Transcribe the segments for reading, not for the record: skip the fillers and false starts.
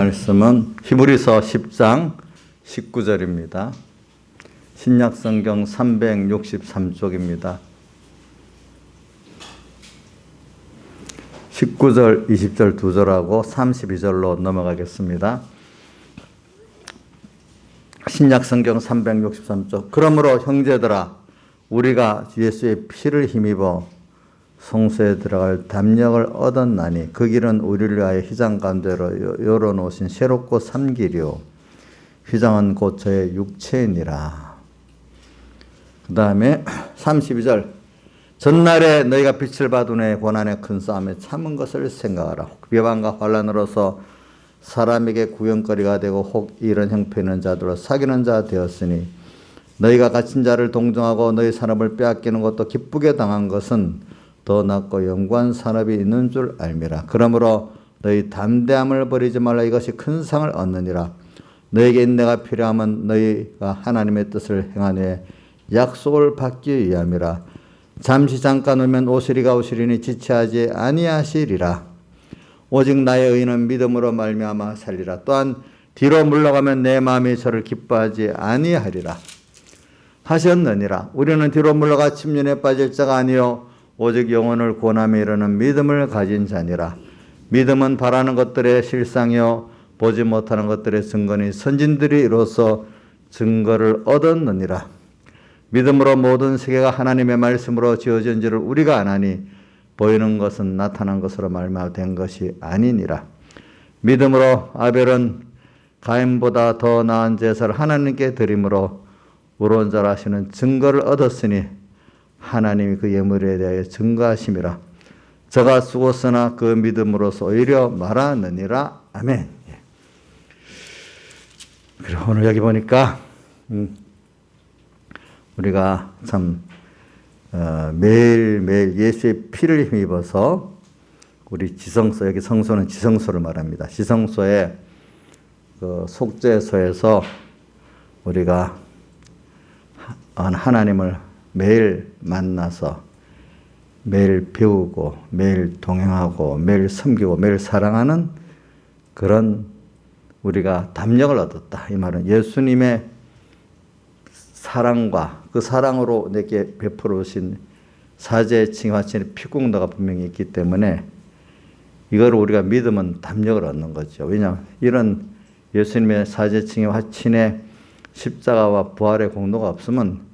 말씀은 히브리서 10장 19절입니다. 신약성경 363쪽입니다. 19절, 20절 두 절하고 32절로 넘어가겠습니다. 신약성경 363쪽. 그러므로 형제들아, 우리가 예수의 피를 힘입어 성소에 들어갈 담력을 얻었나니 그 길은 우리를 위하여 휘장 가운데로 열어놓으신 새롭고 산 길이요 휘장은 곧 저의 육체이니라. 그 다음에 32절. 전날에 너희가 빛을 받은 후에 고난의 큰 싸움에 참은 것을 생각하라. 비방과 환난으로서 사람에게 구경거리가 되고 혹 이런 형편 있는 자들로 사귀는 자 되었으니 너희가 갇힌 자를 동정하고 너희 산업을 빼앗기는 것도 기쁘게 당한 것은 더 낫고 영구한 산업이 있는 줄 알미라. 그러므로 너희 담대함을 버리지 말라. 이것이 큰 상을 얻느니라. 너희에게 인내가 필요하면 너희가 하나님의 뜻을 행하되 약속을 받기 위함이라. 잠시 잠깐 오면 오시리가 오시리니 지체하지 아니하시리라. 오직 나의 의는 믿음으로 말미암아 살리라. 또한 뒤로 물러가면 내 마음이 저를 기뻐하지 아니하리라 하셨느니라. 우리는 뒤로 물러가 침륜에 빠질 자가 아니요 오직 영혼을 고난에 이르는 믿음을 가진 자니라. 믿음은 바라는 것들의 실상이요 보지 못하는 것들의 증거니 선진들이 이로써 증거를 얻었느니라. 믿음으로 모든 세계가 하나님의 말씀으로 지어진 줄을 우리가 아나니 보이는 것은 나타난 것으로 말미암아 된 것이 아니니라. 믿음으로 아벨은 가인보다 더 나은 제사를 하나님께 드림으로 의로운 자라 하시는 증거를 얻었으니 하나님이 그 예물에 대하여 증거하심이라. 저가 죽었으나 그 믿음으로서 오히려 말하느니라. 아멘. 그리고 오늘 여기 보니까 우리가 참 매일매일 예수의 피를 힘입어서 우리 지성소, 여기 성소는 지성소를 말합니다. 지성소의 그 속죄소에서 우리가 하나님을 매일 만나서 매일 배우고 매일 동행하고 매일 섬기고 매일 사랑하는 그런 우리가 담력을 얻었다. 이 말은 예수님의 사랑과 그 사랑으로 내게 베풀어 오신 사제의 칭화친의 피공로가 분명히 있기 때문에 이걸 우리가 믿으면 담력을 얻는 거죠. 왜냐하면 이런 예수님의 사제칭의 화친의 십자가와 부활의 공로가 없으면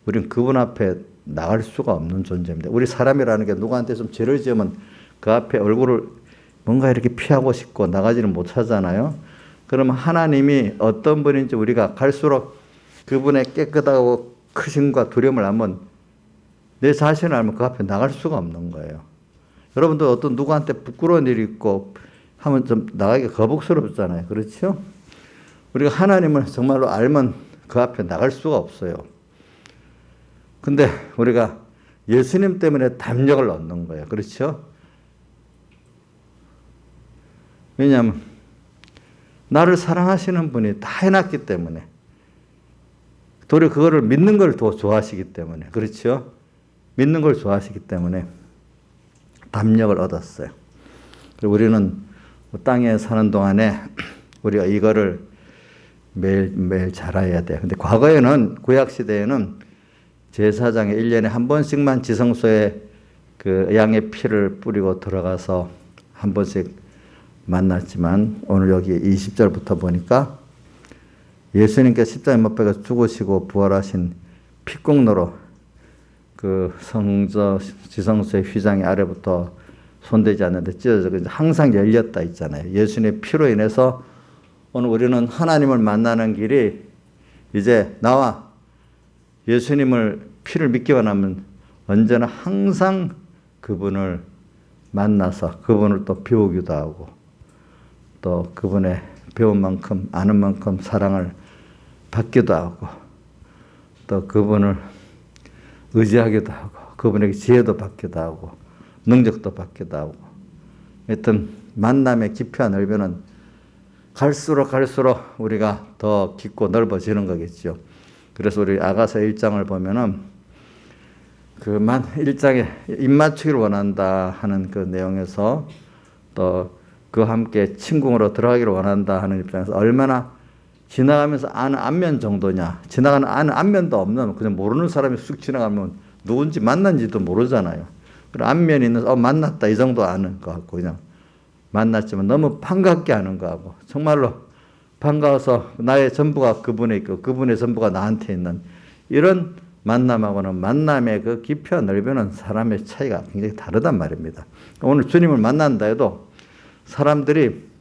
우리는 그분 앞에 나갈 수가 없는 존재입니다. 우리 사람이라는 게 누구한테 좀 죄를 지으면 그 앞에 얼굴을 뭔가 이렇게 피하고 싶고 나가지는 못하잖아요. 그러면 하나님이 어떤 분인지 우리가 갈수록 그분의 깨끗하고 크심과 두려움을 알면 내 자신을 알면 그 앞에 나갈 수가 없는 거예요. 여러분도 어떤 누구한테 부끄러운 일이 있고 하면 좀 나가기가 거북스럽잖아요. 그렇죠? 우리가 하나님을 정말로 알면 그 앞에 나갈 수가 없어요. 근데 우리가 예수님 때문에 담력을 얻는 거예요. 그렇죠? 왜냐하면 나를 사랑하시는 분이 다 해놨기 때문에 도리어 그거를 믿는 걸 더 좋아하시기 때문에 그렇죠? 믿는 걸 좋아하시기 때문에 담력을 얻었어요. 그리고 우리는 땅에 사는 동안에 우리가 이거를 매일매일 잘해야 돼요. 근데 과거에는 구약시대에는 제사장이 1년에 한 번씩만 지성소에 그 양의 피를 뿌리고 들어가서 한 번씩 만났지만 오늘 여기 20절부터 보니까 예수님께서 십자가에 못 박혀 죽으시고 부활하신 피공로로 그 지성소의 휘장이 아래부터 손대지 않는데 찢어져 항상 열렸다 있잖아요. 예수님의 피로 인해서 오늘 우리는 하나님을 만나는 길이 이제 나와 예수님을 피를 믿기만 하면 언제나 항상 그분을 만나서 그분을 또 배우기도 하고 또 그분의 배운 만큼 아는 만큼 사랑을 받기도 하고 또 그분을 의지하기도 하고 그분에게 지혜도 받기도 하고 능력도 받기도 하고 하여튼 만남의 깊이와 넓이는 갈수록 우리가 더 깊고 넓어지는 거겠죠. 그래서 우리 아가서 1장을 보면은 그 1장에 입맞추기를 원한다 하는 그 내용에서 또 그와 함께 침궁으로 들어가기를 원한다 하는 입장에서 얼마나 지나가면서 아는 안면 정도냐. 지나가는 아는 안면도 없는 그냥 모르는 사람이 쑥 지나가면 누군지 만난지도 모르잖아요. 그리고 안면이 있는 만났다 이 정도 아는 거 같고 그냥 만났지만 너무 반갑게 하는 거하고 정말로 반가워서 나의 전부가 그분에 있고 그분의 전부가 나한테 있는 이런 만남하고는 만남의 그 깊이와 넓이는 사람의 차이가 굉장히 다르단 말입니다. 오늘 주님을 만난다 해도 사람들이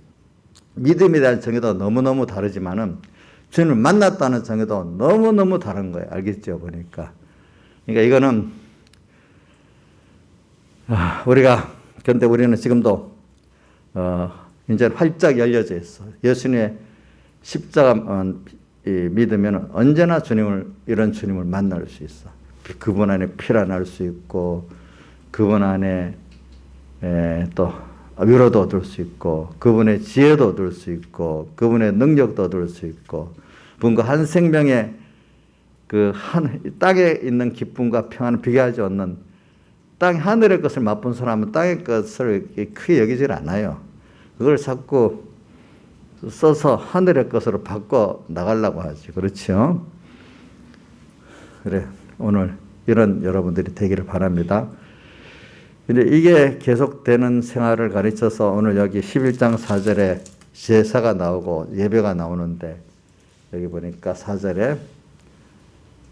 믿음에 대한 정의도 너무너무 다르지만은 주님을 만났다는 정의도 너무너무 다른 거예요. 알겠죠? 보니까. 그러니까 이거는 그런데 우리는 지금도 이제 활짝 열려져 있어. 예수님의 십자가 믿으면 언제나 이런 주님을 만날 수 있어. 그분 안에 피라 날 수 있고, 그분 안에 또 위로도 얻을 수 있고, 그분의 지혜도 얻을 수 있고, 그분의 능력도 얻을 수 있고, 그분과 한 생명의 땅에 있는 기쁨과 평안을 비교하지 않는 하늘의 것을 맛본 사람은 땅의 것을 크게 여기질 않아요. 그걸 자꾸 써서 하늘의 것으로 바꿔 나가려고 하지. 그렇죠? 그래. 오늘 이런 여러분들이 되기를 바랍니다. 근데 이게 계속되는 생활을 가르쳐서 오늘 여기 11장 4절에 제사가 나오고 예배가 나오는데 여기 보니까 4절에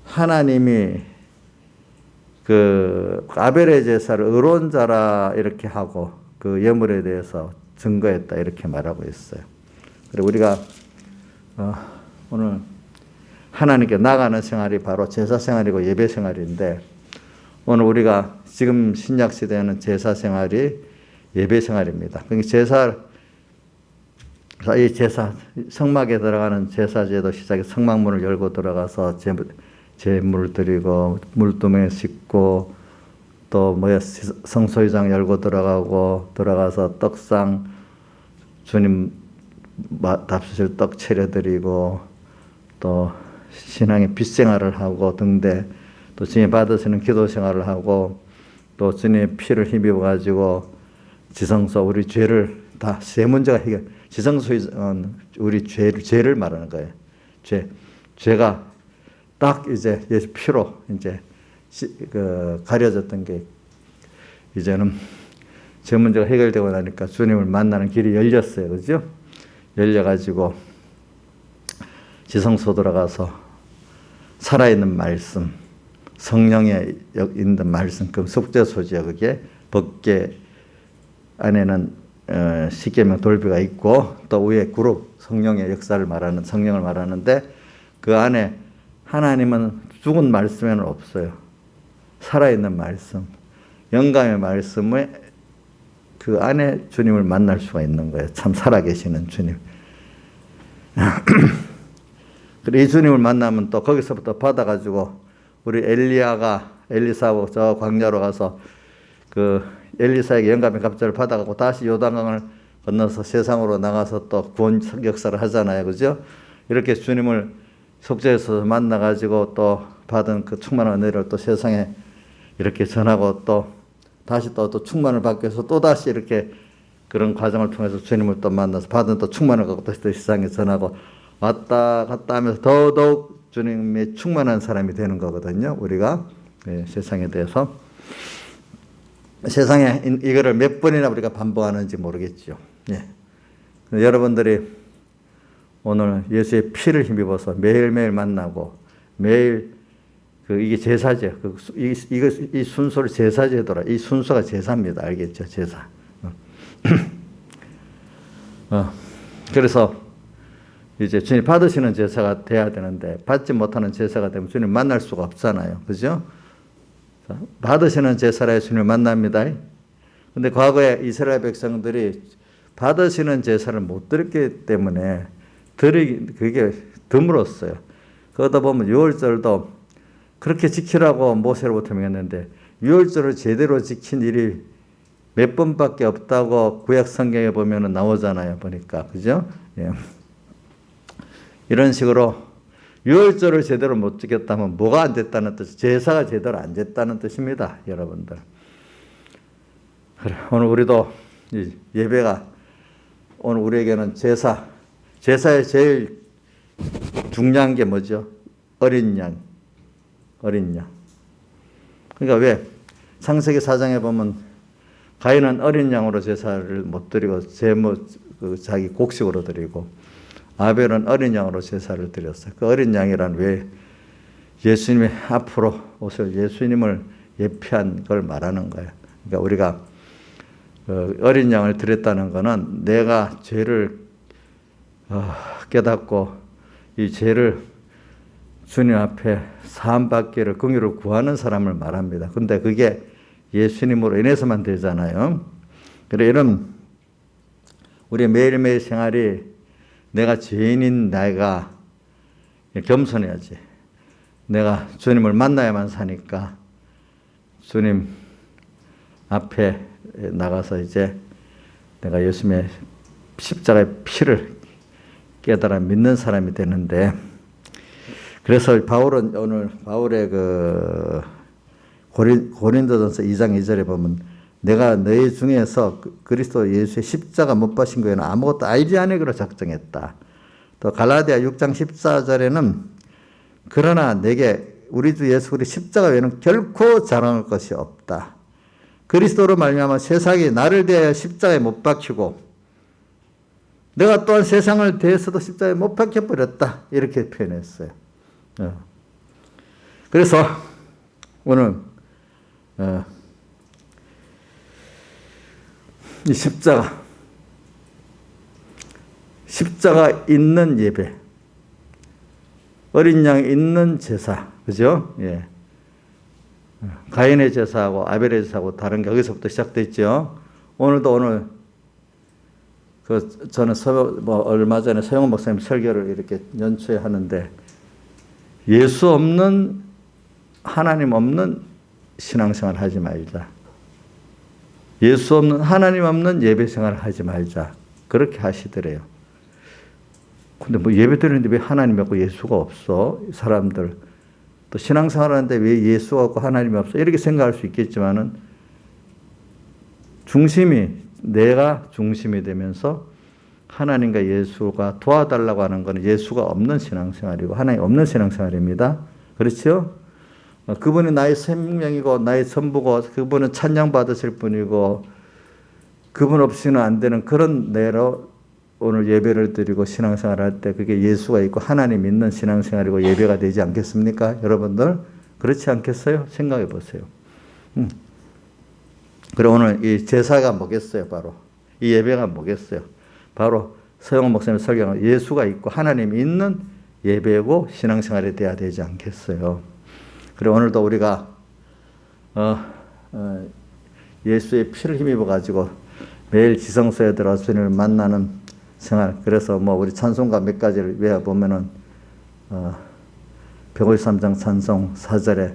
하나님이 아벨의 제사를 의로운 자라 이렇게 하고 그 예물에 대해서 증거했다 이렇게 말하고 있어요. 그리고 우리가 오늘 하나님께 나가는 생활이 바로 제사 생활이고 예배 생활인데 오늘 우리가 지금 신약 시대에는 제사 생활이 예배 생활입니다. 그러니까 이 제사 성막에 들어가는 제사제도 시작해 성막문을 열고 들어가서 제물 드리고 물두멍에 씻고 또 성소유장 열고 들어가서 떡상 주님 답수실 떡 차려드리고 또 신앙의 빚생활을 하고 등대 또 주님 받으시는 기도 생활을 하고 또 주님의 피를 힘입어 가지고 지성소 우리 죄를 다 세 문제가 지성소는 우리 죄를 말하는 거예요. 죄가 딱 이제 예수 피로 이제 가려졌던 게 이제는 제 문제가 해결되고 나니까 주님을 만나는 길이 열렸어요. 그죠? 열려가지고 지성소 들어가서 살아있는 말씀, 성령에 있는 말씀, 그 속죄소지요. 그게 법궤 안에는 십계명 돌비가 있고 또 위에 그룹 성령의 역사를 말하는 성령을 말하는데 그 안에 하나님은 죽은 말씀에는 없어요. 살아있는 말씀, 영감의 말씀에 그 안에 주님을 만날 수가 있는 거예요. 참 살아계시는 주님. 그리고 이 주님을 만나면 또 거기서부터 받아가지고 우리 엘리사하고 저 광야로 가서 그 엘리사에게 영감의 갑절을 받아가고 다시 요단강을 건너서 세상으로 나가서 또 구원 역사를 하잖아요. 그죠? 이렇게 주님을 속죄에서 만나가지고 또 받은 그 충만한 은혜를 또 세상에 이렇게 전하고 또 다시 또 충만을 받기 위해서 또 다시 이렇게 그런 과정을 통해서 주님을 또 만나서 받은 또 충만을 갖고 다시 또 세상에 전하고 왔다 갔다 하면서 더더욱 주님의 충만한 사람이 되는 거거든요. 우리가 세상에 대해서 세상에 이거를 몇 번이나 우리가 반복하는지 모르겠죠. 여러분들이 오늘 예수의 피를 힘입어서 매일매일 만나고 매일 이게 제사죠. 이 순서를 제사제도라. 이 순서가 제사입니다. 알겠죠? 제사. 그래서 이제 주님 받으시는 제사가 돼야 되는데 받지 못하는 제사가 되면 주님 만날 수가 없잖아요. 그죠? 받으시는 제사라 주님을 만납니다. 근데 과거에 이스라엘 백성들이 받으시는 제사를 못 드렸기 때문에 그게 드물었어요. 그러다 보면 유월절도 그렇게 지키라고 모세로부터 명했는데 유월절을 제대로 지킨 일이 몇 번밖에 없다고 구약 성경에 보면 나오잖아요. 보니까. 그죠? 이런 식으로 유월절을 제대로 못 지켰다면 뭐가 안 됐다는 뜻, 제사가 제대로 안 됐다는 뜻입니다. 여러분들. 그래, 오늘 우리도 예배가 오늘 우리에게는 제사의 제일 중요한 게 뭐죠? 어린 양. 그러니까 왜? 창세기 4장에 보면 가인은 어린 양으로 제사를 못 드리고 자기 곡식으로 드리고, 아벨은 어린 양으로 제사를 드렸어요. 그 어린 양이란 왜? 예수님이 앞으로 오실 예수님을 예표한 걸 말하는 거예요. 그러니까 우리가 어린 양을 드렸다는 것은 내가 죄를 깨닫고 이 죄를 주님 앞에 사함받기를, 긍휼을 구하는 사람을 말합니다. 근데 그게 예수님으로 인해서만 되잖아요. 그래, 이런 우리의 매일매일 생활이 내가 죄인인 내가 겸손해야지. 내가 주님을 만나야만 사니까 주님 앞에 나가서 이제 내가 예수님의 십자가의 피를 깨달아 믿는 사람이 되는데, 그래서 바울은 오늘 바울의 그 고린도전서 2장 2절에 보면 내가 너희 중에서 그리스도 예수의 십자가 못 박힌 거에는 아무것도 알지 않으기로 작정했다. 또 갈라디아 6장 14절에는 그러나 내게 우리 주 예수 그리스도 십자가 외에는 결코 자랑할 것이 없다. 그리스도로 말미암아 세상이 나를 대하여 십자가에 못 박히고 내가 또한 세상을 대해서도 십자가에 못 박혀버렸다. 이렇게 표현했어요. 그래서 오늘 이 십자가 있는 예배, 어린 양이 있는 제사, 그죠? 예. 가인의 제사하고 아벨의 제사하고 다른 게 여기서부터 시작됐죠. 오늘 저는 얼마 전에 서영원 목사님 설교를 이렇게 연초에 하는데, 예수 없는, 하나님 없는 신앙생활 하지 말자. 예수 없는, 하나님 없는 예배 생활을 하지 말자. 그렇게 하시더래요. 근데 뭐 예배 드리는데 왜 하나님이 없고 예수가 없어? 사람들. 또 신앙생활 하는데 왜 예수가 없고 하나님이 없어? 이렇게 생각할 수 있겠지만은, 내가 중심이 되면서 하나님과 예수가 도와달라고 하는 것은 예수가 없는 신앙생활이고 하나님 없는 신앙생활입니다. 그렇죠? 그분이 나의 생명이고 나의 전부고 그분은 찬양받으실 분이고 그분 없이는 안 되는 그런 내로 오늘 예배를 드리고 신앙생활 할 때 그게 예수가 있고 하나님 있는 신앙생활이고 예배가 되지 않겠습니까? 여러분들 그렇지 않겠어요? 생각해 보세요. 그리고 오늘 이 제사가 뭐겠어요? 바로 이 예배가 뭐겠어요? 바로 서영원 목사님 설교한 예수가 있고 하나님이 있는 예배고 신앙생활이 돼야 되지 않겠어요? 그리고 오늘도 우리가 예수의 피를 힘입어 가지고 매일 지성소에 들어가 주님을 만나는 생활. 그래서 뭐 우리 찬송가 몇 가지를 외워보면은 153장 찬송 4절에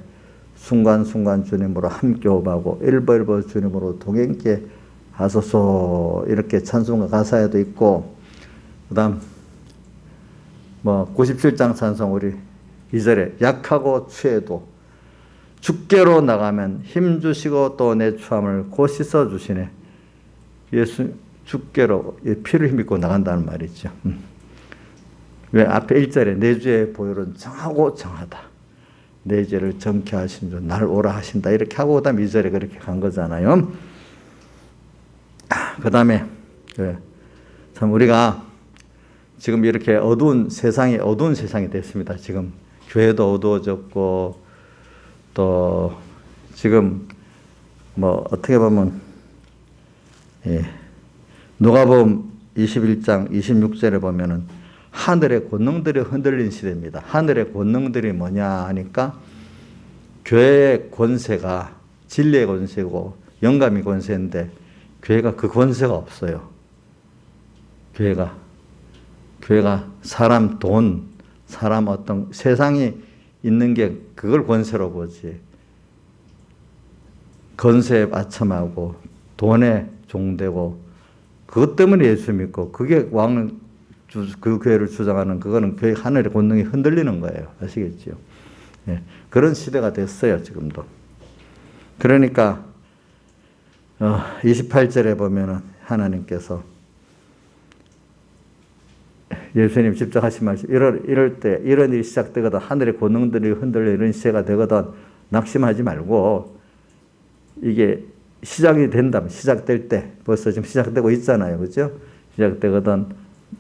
순간순간 주님으로 함께 오바고 일벌벌 주님으로 동행케 하소서, 이렇게 찬송가 가사에도 있고, 그 다음 97장 찬송 우리 2절에 약하고 취해도 주께로 나가면 힘주시고 또 내 추함을 곧 씻어주시네. 예수 주께로 피를 힘입고 나간다는 말이죠. 왜 앞에 1절에 내 죄의 보혈은 정하고 정하다. 내 죄를 정케 하신 줄 날 오라 하신다. 이렇게 하고 그다음 2절에 그렇게 간 거잖아요. 그 다음에 참 우리가 지금 이렇게 어두운 세상이 됐습니다. 지금 교회도 어두워졌고 또 지금 어떻게 보면 누가복음 21장 26절에 보면은 하늘의 권능들이 흔들린 시대입니다. 하늘의 권능들이 뭐냐 하니까 교회의 권세가 진리의 권세고 영감의 권세인데 교회가 그 권세가 없어요. 교회가 사람 돈, 사람 어떤 세상이 있는 게 그걸 권세로 보지. 권세에 맞춤하고 돈에 종되고 그것 때문에 예수 믿고 그게 그 교회를 주장하는 그거는 교회 하늘의 권능이 흔들리는 거예요. 아시겠죠? 예, 그런 시대가 됐어요. 지금도. 그러니까 28절에 보면은 하나님께서 예수님 직접 하신 말씀, 이럴 때 이런 일이 시작되거든, 하늘의 권능들이 흔들려 이런 시대가 되거든 낙심하지 말고, 이게 시작이 된다면, 시작될 때, 벌써 지금 시작되고 있잖아요. 그죠? 시작되거든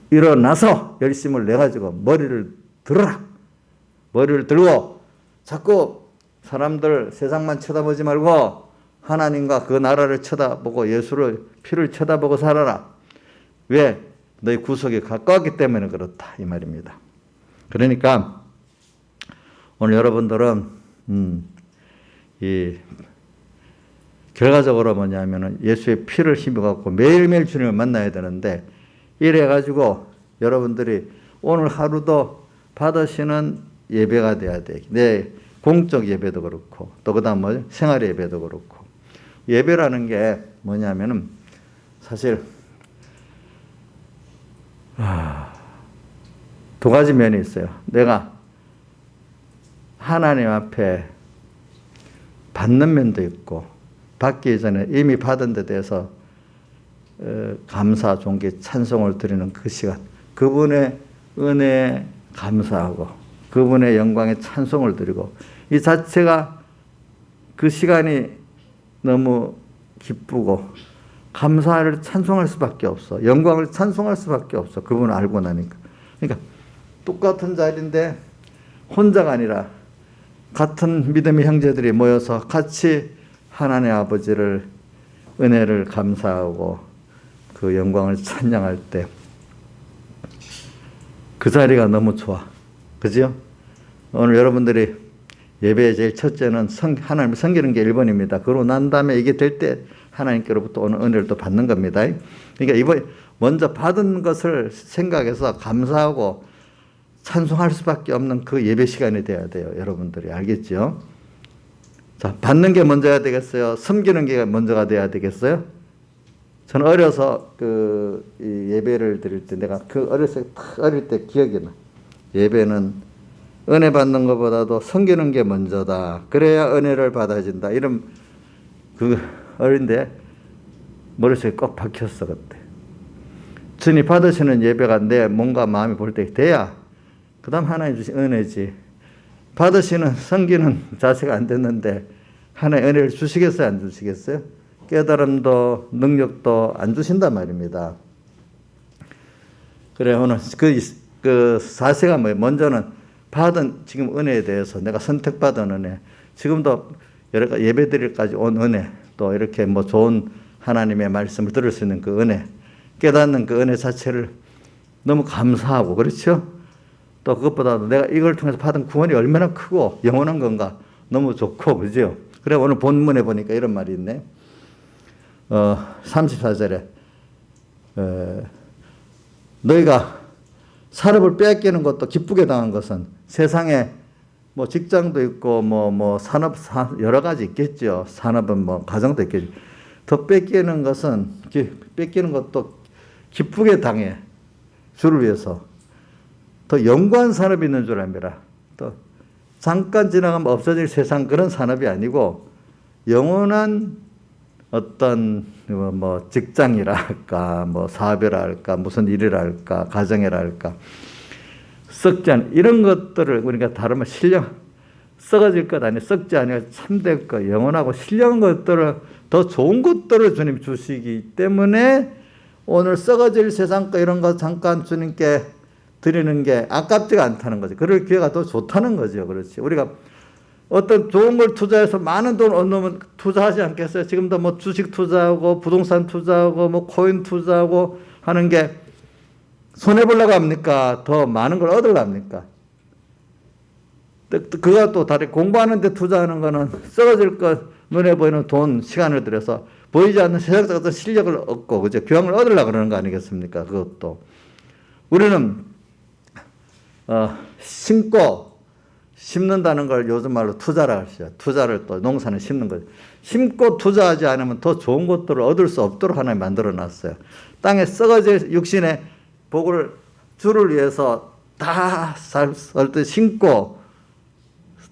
일어나서 열심을 내가지고 머리를 들어라. 머리를 들고 자꾸 사람들 세상만 쳐다보지 말고 하나님과 그 나라를 쳐다보고 예수를 피를 쳐다보고 살아라. 왜? 너희 구속이 가까웠기 때문에 그렇다 이 말입니다. 그러니까 오늘 여러분들은 이 결과적으로 뭐냐면은 예수의 피를 힘입어갖고 매일매일 주님을 만나야 되는데, 이래가지고 여러분들이 오늘 하루도 받으시는 예배가 돼야 돼. 내 공적 예배도 그렇고, 또 그다음 뭐 생활 예배도 그렇고. 예배라는 게 뭐냐면은 사실 두 가지 면이 있어요. 내가 하나님 앞에 받는 면도 있고, 받기 전에 이미 받은 데 대해서 감사, 존귀, 찬송을 드리는 그 시간, 그분의 은혜에 감사하고 그분의 영광에 찬송을 드리고, 이 자체가 그 시간이 너무 기쁘고 감사를 찬송할 수밖에 없어. 영광을 찬송할 수밖에 없어. 그분을 알고 나니까. 그러니까 똑같은 자리인데 혼자가 아니라 같은 믿음의 형제들이 모여서 같이 하나님 아버지를 은혜를 감사하고 그 영광을 찬양할 때 그 자리가 너무 좋아. 그죠? 오늘 여러분들이 예배의 제일 첫째는 하나님을 섬기는 게 1번입니다. 그러고 난 다음에 이게 될 때 하나님께로부터 오는 은혜를 또 받는 겁니다. 그러니까 이번 먼저 받은 것을 생각해서 감사하고 찬송할 수밖에 없는 그 예배 시간이 돼야 돼요. 여러분들이 알겠죠? 자, 받는 게 먼저가 되겠어요? 섬기는 게 먼저가 돼야 되겠어요? 저는 어려서 이 예배를 드릴 때 내가 어릴 때 기억이 나. 예배는 은혜 받는 것보다도 섬기는 게 먼저다. 그래야 은혜를 받아진다. 이런 어린데 머릿속에 꼭 박혔어 그때. 주님 받으시는 예배가 내 몸과 마음이 볼 때 돼야 그 다음 하나님 주신 은혜지. 받으시는 섬기는 자세가 안 됐는데 하나님 은혜를 주시겠어요? 안 주시겠어요? 깨달음도 능력도 안 주신단 말입니다. 그래 오늘 그 자세가 뭐예요? 먼저는 받은 지금 은혜에 대해서 내가 선택받은 은혜, 지금도 여러 가지 예배드릴까지 온 은혜, 또 이렇게 뭐 좋은 하나님의 말씀을 들을 수 있는 그 은혜, 깨닫는 그 은혜 자체를 너무 감사하고, 그렇죠? 또 그것보다도 내가 이걸 통해서 받은 구원이 얼마나 크고 영원한 건가 너무 좋고, 그죠? 그래 오늘 본문에 보니까 이런 말이 있네. 34절에 너희가 산업을 빼앗기는 것도 기쁘게 당한 것은, 세상에 뭐 직장도 있고 뭐 산업 여러 가지 있겠죠. 산업은 뭐 가정도 있겠죠. 더 뺏기는 것도 기쁘게 당해. 주를 위해서. 더 영구한 산업이 있는 줄 압니다. 또 잠깐 지나가면 없어질 세상 그런 산업이 아니고 영원한 어떤 뭐 직장이라 할까, 뭐 사업이라 할까, 무슨 일이라 할까, 가정이라 할까, 썩지 않은 이런 것들을 우리가 다르면 썩어질 것 아니에요. 썩지 아니고 참될 것, 영원하고 신령한 것들을, 더 좋은 것들을 주님 주시기 때문에 오늘 썩어질 세상 거 이런 거 잠깐 주님께 드리는 게 아깝지가 않다는 거죠. 그럴 기회가 더 좋다는 거죠. 그렇지. 우리가 어떤 좋은 걸 투자해서 많은 돈 얻으면 투자하지 않겠어요? 지금도 뭐 주식 투자하고 부동산 투자하고 뭐 코인 투자하고 하는 게 손해보려고 합니까? 더 많은 걸 얻으려고 합니까? 그가 또 다른 공부하는 데 투자하는 거는 썩어질 것, 눈에 보이는 돈, 시간을 들여서 보이지 않는 세상적 어떤 실력을 얻고, 그죠? 교양을 얻으려고 그러는 거 아니겠습니까? 그것도. 우리는, 심는다는 걸 요즘 말로 투자라 하시죠. 투자를 또 농사는 심는 거죠. 심고 투자하지 않으면 더 좋은 것들을 얻을 수 없도록 하나님 만들어 놨어요. 땅에 썩어질 육신의 복을 주를 위해서 다 살 때 심고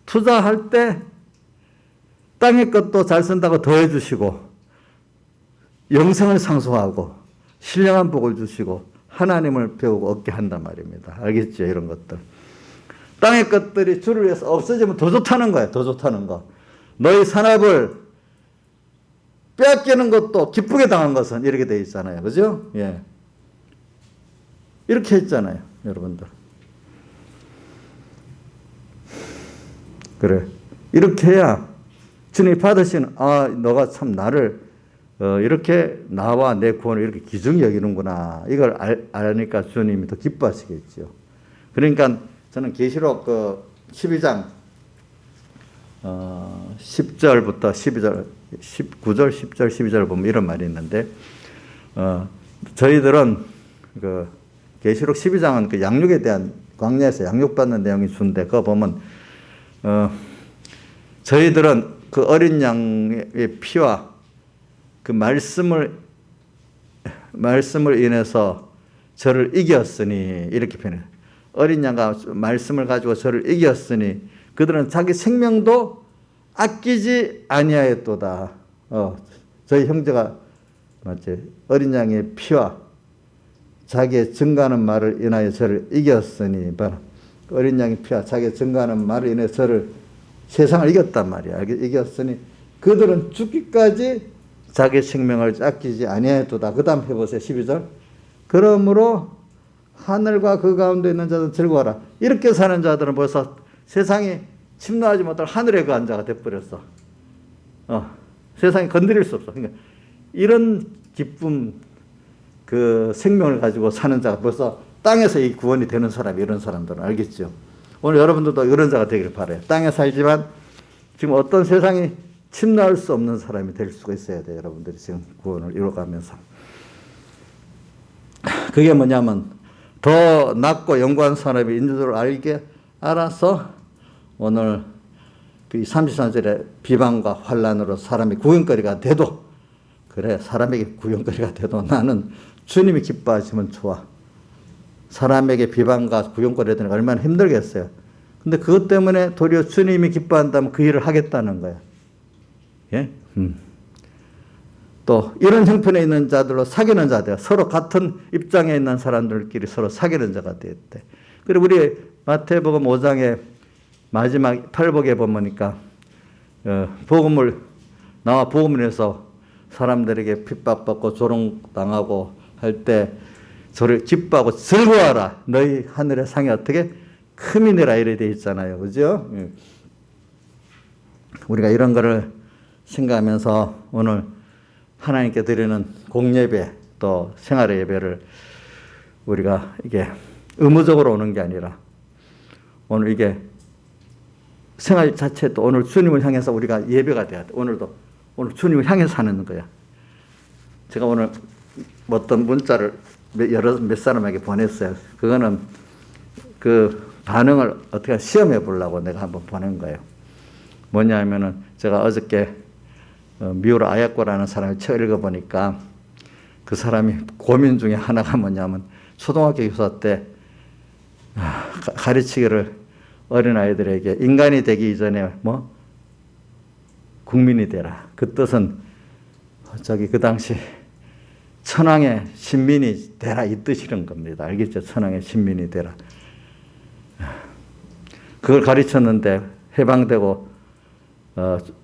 투자할 때 땅의 것도 잘 쓴다고 더해 주시고 영생을 상속하고 신령한 복을 주시고 하나님을 배우고 얻게 한단 말입니다. 알겠죠? 이런 것들. 땅의 것들이 주를 위해서 없어지면 더 좋다는 거예요. 더 좋다는 거. 너희 산업을 빼앗기는 것도 기쁘게 당한 것은 이렇게 돼 있잖아요. 그죠? 예. 이렇게 했잖아요. 여러분들. 그래. 이렇게 해야 주님이 받으시는, 아, 너가 참 나를, 이렇게 나와 내 구원을 이렇게 귀중히 여기는구나. 이걸 아니까 주님이 더 기뻐하시겠죠. 그러니까 저는 계시록 12장, 10절부터 12절, 9절, 10절, 12절 보면 이런 말이 있는데, 저희들은 계시록 12장은 그 양육에 대한 광야에서 양육받는 내용이 준데, 그거 보면, 저희들은 그 어린 양의 피와 그 말씀을 인해서 저를 이겼으니, 이렇게 표현해요. 어린 양과 말씀을 가지고 저를 이겼으니 그들은 자기 생명도 아끼지 아니하였도다. 저희 형제가 맞지? 어린 양의 피와 자기의 증거하는 말을 인하여 저를 이겼으니, 어린 양의 피와 자기의 증거하는 말을 인해 저를 세상을 이겼단 말이야. 이겼으니 그들은 죽기까지 자기 생명을 아끼지 아니하였도다. 그 다음 해보세요. 12절. 그러므로 하늘과 그 가운데 있는 자들은 즐거워라. 이렇게 사는 자들은 벌써 세상이 침노하지 못할 하늘의 그 앉아가 돼버렸어. 세상이 건드릴 수 없어. 그러니까 이런 기쁨, 그 생명을 가지고 사는 자가 벌써 땅에서 이 구원이 되는 사람이, 이런 사람들은 알겠죠. 오늘 여러분들도 이런 자가 되기를 바라요. 땅에 살지만 지금 어떤 세상이 침노할 수 없는 사람이 될 수가 있어야 돼요. 여러분들이 지금 구원을 이뤄가면서. 그게 뭐냐면 더 낮고 영광 산업이 있는 줄 알아서 오늘 그 33절에 비방과 환난으로 사람이 구경거리가 돼도, 그래, 사람에게 구경거리가 돼도 나는 주님이 기뻐하시면 좋아. 사람에게 비방과 구경거리가 되는 게 얼마나 힘들겠어요. 근데 그것 때문에 도리어 주님이 기뻐한다면 그 일을 하겠다는 거야. 예? 또 이런 형편에 있는 자들로 사귀는 자들, 서로 같은 입장에 있는 사람들끼리 서로 사귀는 자가 되었대. 그리고 우리 마태복음 5장의 마지막 8복에 보니까 복음을 해서 사람들에게 핍박받고 조롱당하고 할 때 저를 기뻐하고 즐거워하라. 너희 하늘의 상이 어떻게 크미니라 이래 돼 있잖아요. 그죠? 우리가 이런 거를 생각하면서 오늘 하나님께 드리는 공예배 또 생활의 예배를 우리가 이게 의무적으로 오는 게 아니라 오늘 이게 생활 자체도 오늘 주님을 향해서 우리가 예배가 돼야 돼. 오늘 주님을 향해서 하는 거야. 제가 오늘 어떤 문자를 몇 사람에게 보냈어요. 그거는 그 반응을 어떻게 시험해 보려고 내가 한번 보낸 거예요. 뭐냐면은 제가 어저께 미우라 아야코라는 사람의 책을 읽어보니까 그 사람이 고민 중에 하나가 뭐냐면 초등학교 교사 때 가르치기를 어린아이들에게 인간이 되기 이전에 국민이 되라. 그 뜻은 그 당시 천황의 신민이 되라 이 뜻이란 겁니다. 알겠죠? 천황의 신민이 되라. 그걸 가르쳤는데 해방되고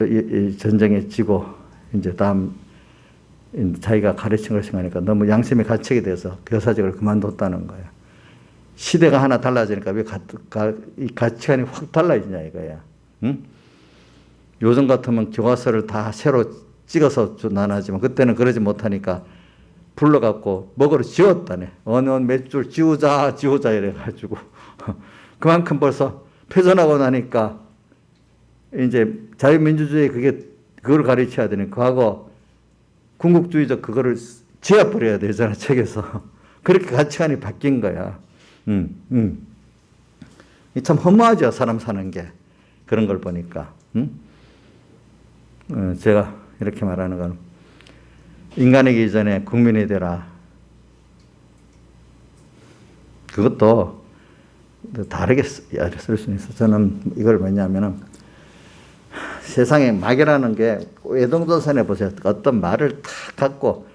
이 전쟁에 지고 이제 다음 자기가 가르친 걸 생각하니까 너무 양심이 갇히게 돼서 교사직을 그만뒀다는 거야. 시대가 하나 달라지니까 왜 이 가치관이 확 달라지냐 이거야. 응? 요즘 같으면 교과서를 다 새로 찍어서 나눠지만 그때는 그러지 못하니까 불러갖고 먹으러 지웠다네. 어느 몇 줄 지우자 이래가지고 그만큼 벌써 패전하고 나니까 이제 자유민주주의 그걸 가르쳐야 되니 과거 군국주의적 그거를 지워버려야 되잖아 책에서. 그렇게 가치관이 바뀐 거야. 참 허무하죠 사람 사는 게 그런 걸 보니까. 제가 이렇게 말하는 건 인간이기 이전에 국민이 되라. 그것도 다르게 쓸 수는 있어. 저는 이걸 뭐냐면은 세상에 막이라는 게 외동조선에 보세요. 어떤 말을 탁 갖고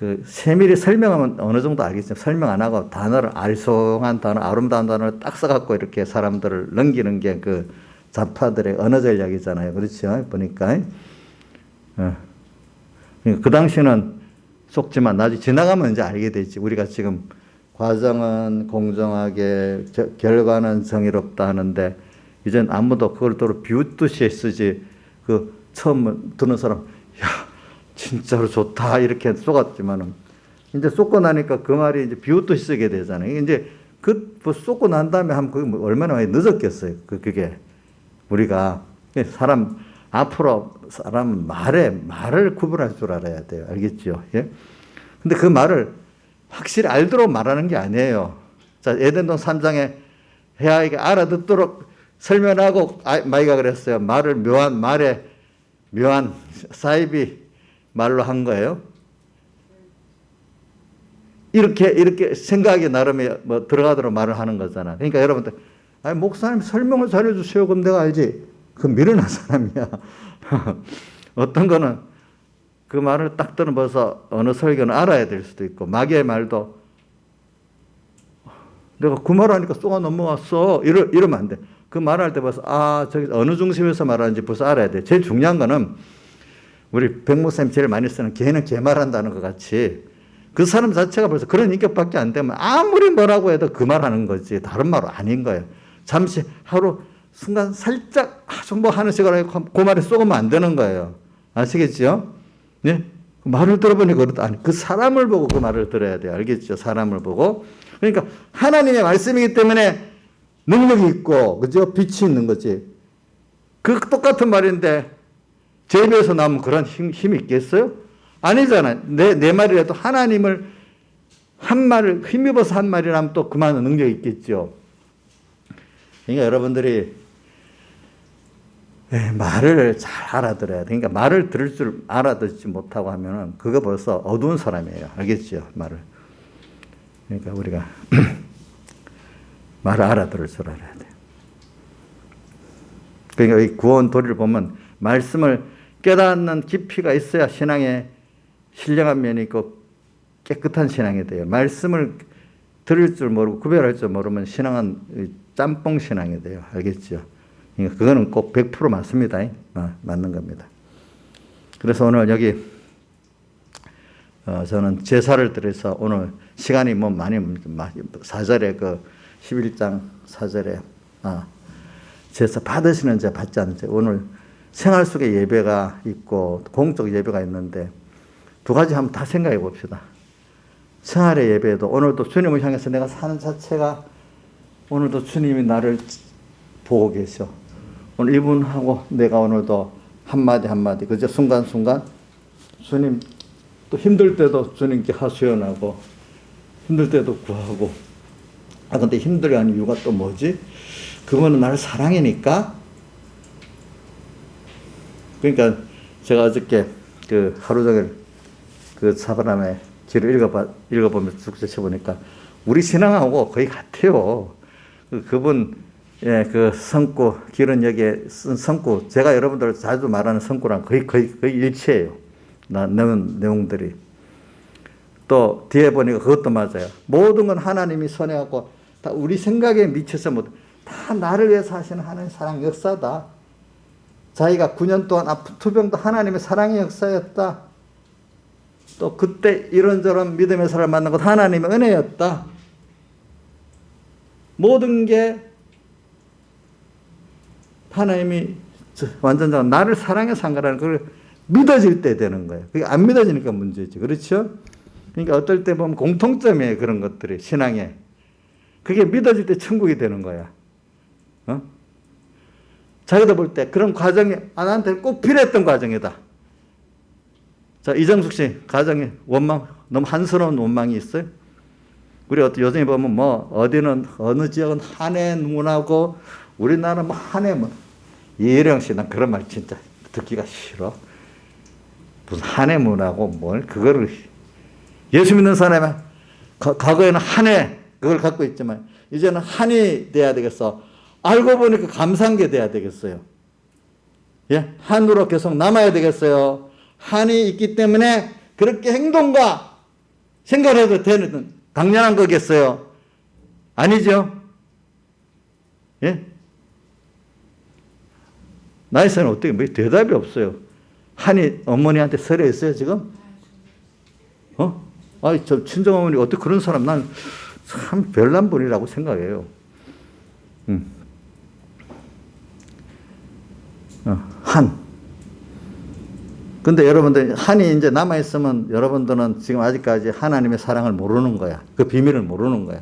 그 세밀히 설명하면 어느 정도 알겠지만 설명 안 하고 단어를 알쏭한 단어, 아름다운 단어를 딱 써갖고 이렇게 사람들을 넘기는 게 그 좌파들의 언어 전략이잖아요. 그렇죠? 보니까. 그 당시는 속지만 나중에 지나가면 이제 알게 되지. 우리가 지금 과정은 공정하게, 결과는 정의롭다 하는데 이젠 아무도 그걸 또 비웃듯이 쓰지. 그 처음 듣는 사람, 야, 진짜로 좋다 이렇게 쏘았지만은 이제 쏟고 나니까 그 말이 이제 비웃듯이 쓰게 되잖아요. 이제 뭐 쏟고 난 다음에 하면 그게 뭐 얼마나 많이 늦었겠어요. 그게 우리가 사람 앞으로 사람 말을 구분할 줄 알아야 돼요. 알겠죠? 예? 근데 그 말을 확실히 알도록 말하는 게 아니에요. 자, 에덴동 3장에 헤아에게 알아듣도록 설명하고 마이가 그랬어요. 말을 묘한 사이비 말로 한 거예요. 이렇게 생각이 나름에 뭐 들어가도록 말을 하는 거잖아. 그러니까 여러분들, 아니, 목사님 설명을 잘해주세요. 그럼 내가 알지. 그 미련한 사람이야. 어떤 거는 그 말을 딱 들으면 벌써 어느 설교는 알아야 될 수도 있고, 마귀의 말도 내가 그 말하니까 쏘가 넘어왔어. 이러면 안 돼. 그 말할 때 벌써, 저기 어느 중심에서 말하는지 벌써 알아야 돼. 제일 중요한 거는 우리 백 목사님 제일 많이 쓰는 걔는 걔 말한다는 것 같이 그 사람 자체가 벌써 그런 인격밖에 안 되면 아무리 뭐라고 해도 그 말하는 거지 다른 말 아닌 거예요. 잠시 하루 순간 살짝 아주 뭐 하는 식으로 그 말에 쏘으면 안 되는 거예요. 아시겠죠? 네? 말을 들어보니 그렇다. 아니, 그 사람을 보고 그 말을 들어야 돼요. 알겠죠? 사람을 보고. 그러니까 하나님의 말씀이기 때문에 능력이 있고, 그죠? 빛이 있는 거지. 그 똑같은 말인데 제비에서 나오면 그런 힘이 있겠어요? 아니잖아요. 내 말이라도 하나님을 한 말을 힘입어서 한 말이라면 또 그만한 능력이 있겠죠. 그러니까 여러분들이 말을 잘 알아들어야 돼. 그러니까 말을 들을 줄 알아듣지 못하고 하면은 그거 벌써 어두운 사람이에요. 알겠죠? 말을. 그러니까 우리가 말을 알아들을 줄 알아야 돼. 그러니까 이 구원 도리를 보면 말씀을 깨닫는 깊이가 있어야 신앙에 신령한 면이 있고 깨끗한 신앙이 돼요. 말씀을 들을 줄 모르고 구별할 줄 모르면 신앙은 짬뽕 신앙이 돼요. 알겠죠? 그러니까 그거는 꼭 100% 맞습니다. 맞는 겁니다. 그래서 오늘 여기 저는 제사를 드려서 오늘 시간이 뭐 많이 4절에 그 11장 4절에 제사 받으시는 자 받지 않는 자 오늘 생활 속에 예배가 있고 공적 예배가 있는데 두 가지 한번 다 생각해 봅시다. 생활의 예배도 오늘도 주님을 향해서 내가 사는 자체가 오늘도 주님이 나를 보고 계셔. 오늘 이분하고 내가 오늘도 한마디 한마디 그저 순간순간 주님 또 힘들 때도 주님께 하소연하고 힘들 때도 구하고 근데 힘들게 하는 이유가 또 뭐지? 그분은 나를 사랑이니까. 그러니까 제가 어저께 그 하루 종일 그 사바람의 길을 읽어보면서 쭉 제쳐보니까 우리 신앙하고 거의 같아요. 그분, 그 성구, 길은 여기에 쓴 성구, 제가 여러분들 자주 말하는 성구랑 거의 일치해요. 내용들이. 또 뒤에 보니까 그것도 맞아요. 모든 건 하나님이 손해하고 다 우리 생각에 미쳐서 다 나를 위해서 하시는 하나님의 사랑 역사다. 자기가 9년 동안 아픈 투병도 하나님의 사랑의 역사였다. 또 그때 이런저런 믿음의 사람을 만난 것 하나님의 은혜였다. 모든 게 하나님이 완전히 나를 사랑해서 한 거라는 걸 믿어질 때 되는 거예요. 그게 안 믿어지니까 문제지. 그렇죠? 그러니까 어떨 때 보면 공통점이에요. 그런 것들이 신앙에. 그게 믿어질 때 천국이 되는 거야. 자기도 볼 때 그런 과정이 나한테 꼭 필요했던 과정이다. 자, 이정숙 씨 가정에 원망 너무 한스러운 원망이 있어요. 우리 요즘에 보면 어디는 어느 지역은 한해 문하고 우리나라 한해 문. 이혜령 씨 난 그런 말 진짜 듣기가 싫어. 무슨 한해 문하고 뭘 그거를 예수 믿는 사람이 과거에는 한해 그걸 갖고 있지만 이제는 한이 돼야 되겠어. 알고 보니까 감사한 게 돼야 되겠어요. 한으로 계속 남아야 되겠어요. 한이 있기 때문에 그렇게 행동과 생각해도 되는 당연한 거겠어요? 아니죠? 예? 나이스는 어떻게, 뭐 대답이 없어요. 한이 어머니한테 설에 있어요, 지금? 아니, 저 친정어머니 어떻게 그런 사람, 난 참 별난 분이라고 생각해요. 한. 근데 여러분들, 한이 이제 남아있으면 여러분들은 지금 아직까지 하나님의 사랑을 모르는 거야. 그 비밀을 모르는 거야.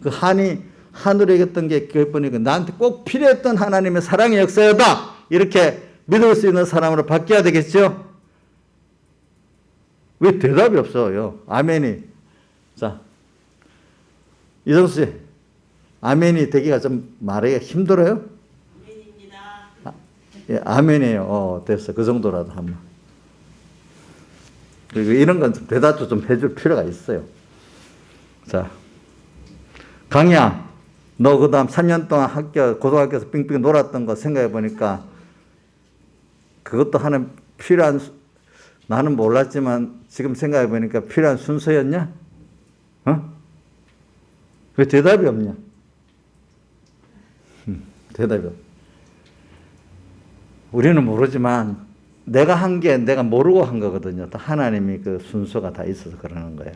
그 한이 하늘에 있던 게 그뿐이고 나한테 꼭 필요했던 하나님의 사랑의 역사였다. 이렇게 믿을 수 있는 사람으로 바뀌어야 되겠죠? 왜 대답이 없어요? 아멘이. 자, 이정수 씨, 아멘이 되기가 좀 말하기가 힘들어요? 아멘입니다. 예, 아멘이에요. 됐어. 그 정도라도 한번. 그리고 이런 건 좀 대답도 좀 해줄 필요가 있어요. 자, 강희야, 너 그 다음 3년 동안 고등학교에서 빙빙 놀았던 거 생각해 보니까 그것도 하는 필요한, 나는 몰랐지만 지금 생각해 보니까 필요한 순서였냐? 왜 대답이 없냐? 대답이 없. 우리는 모르지만 내가 한 게 내가 모르고 한 거거든요. 또 하나님이 그 순서가 다 있어서 그러는 거예요.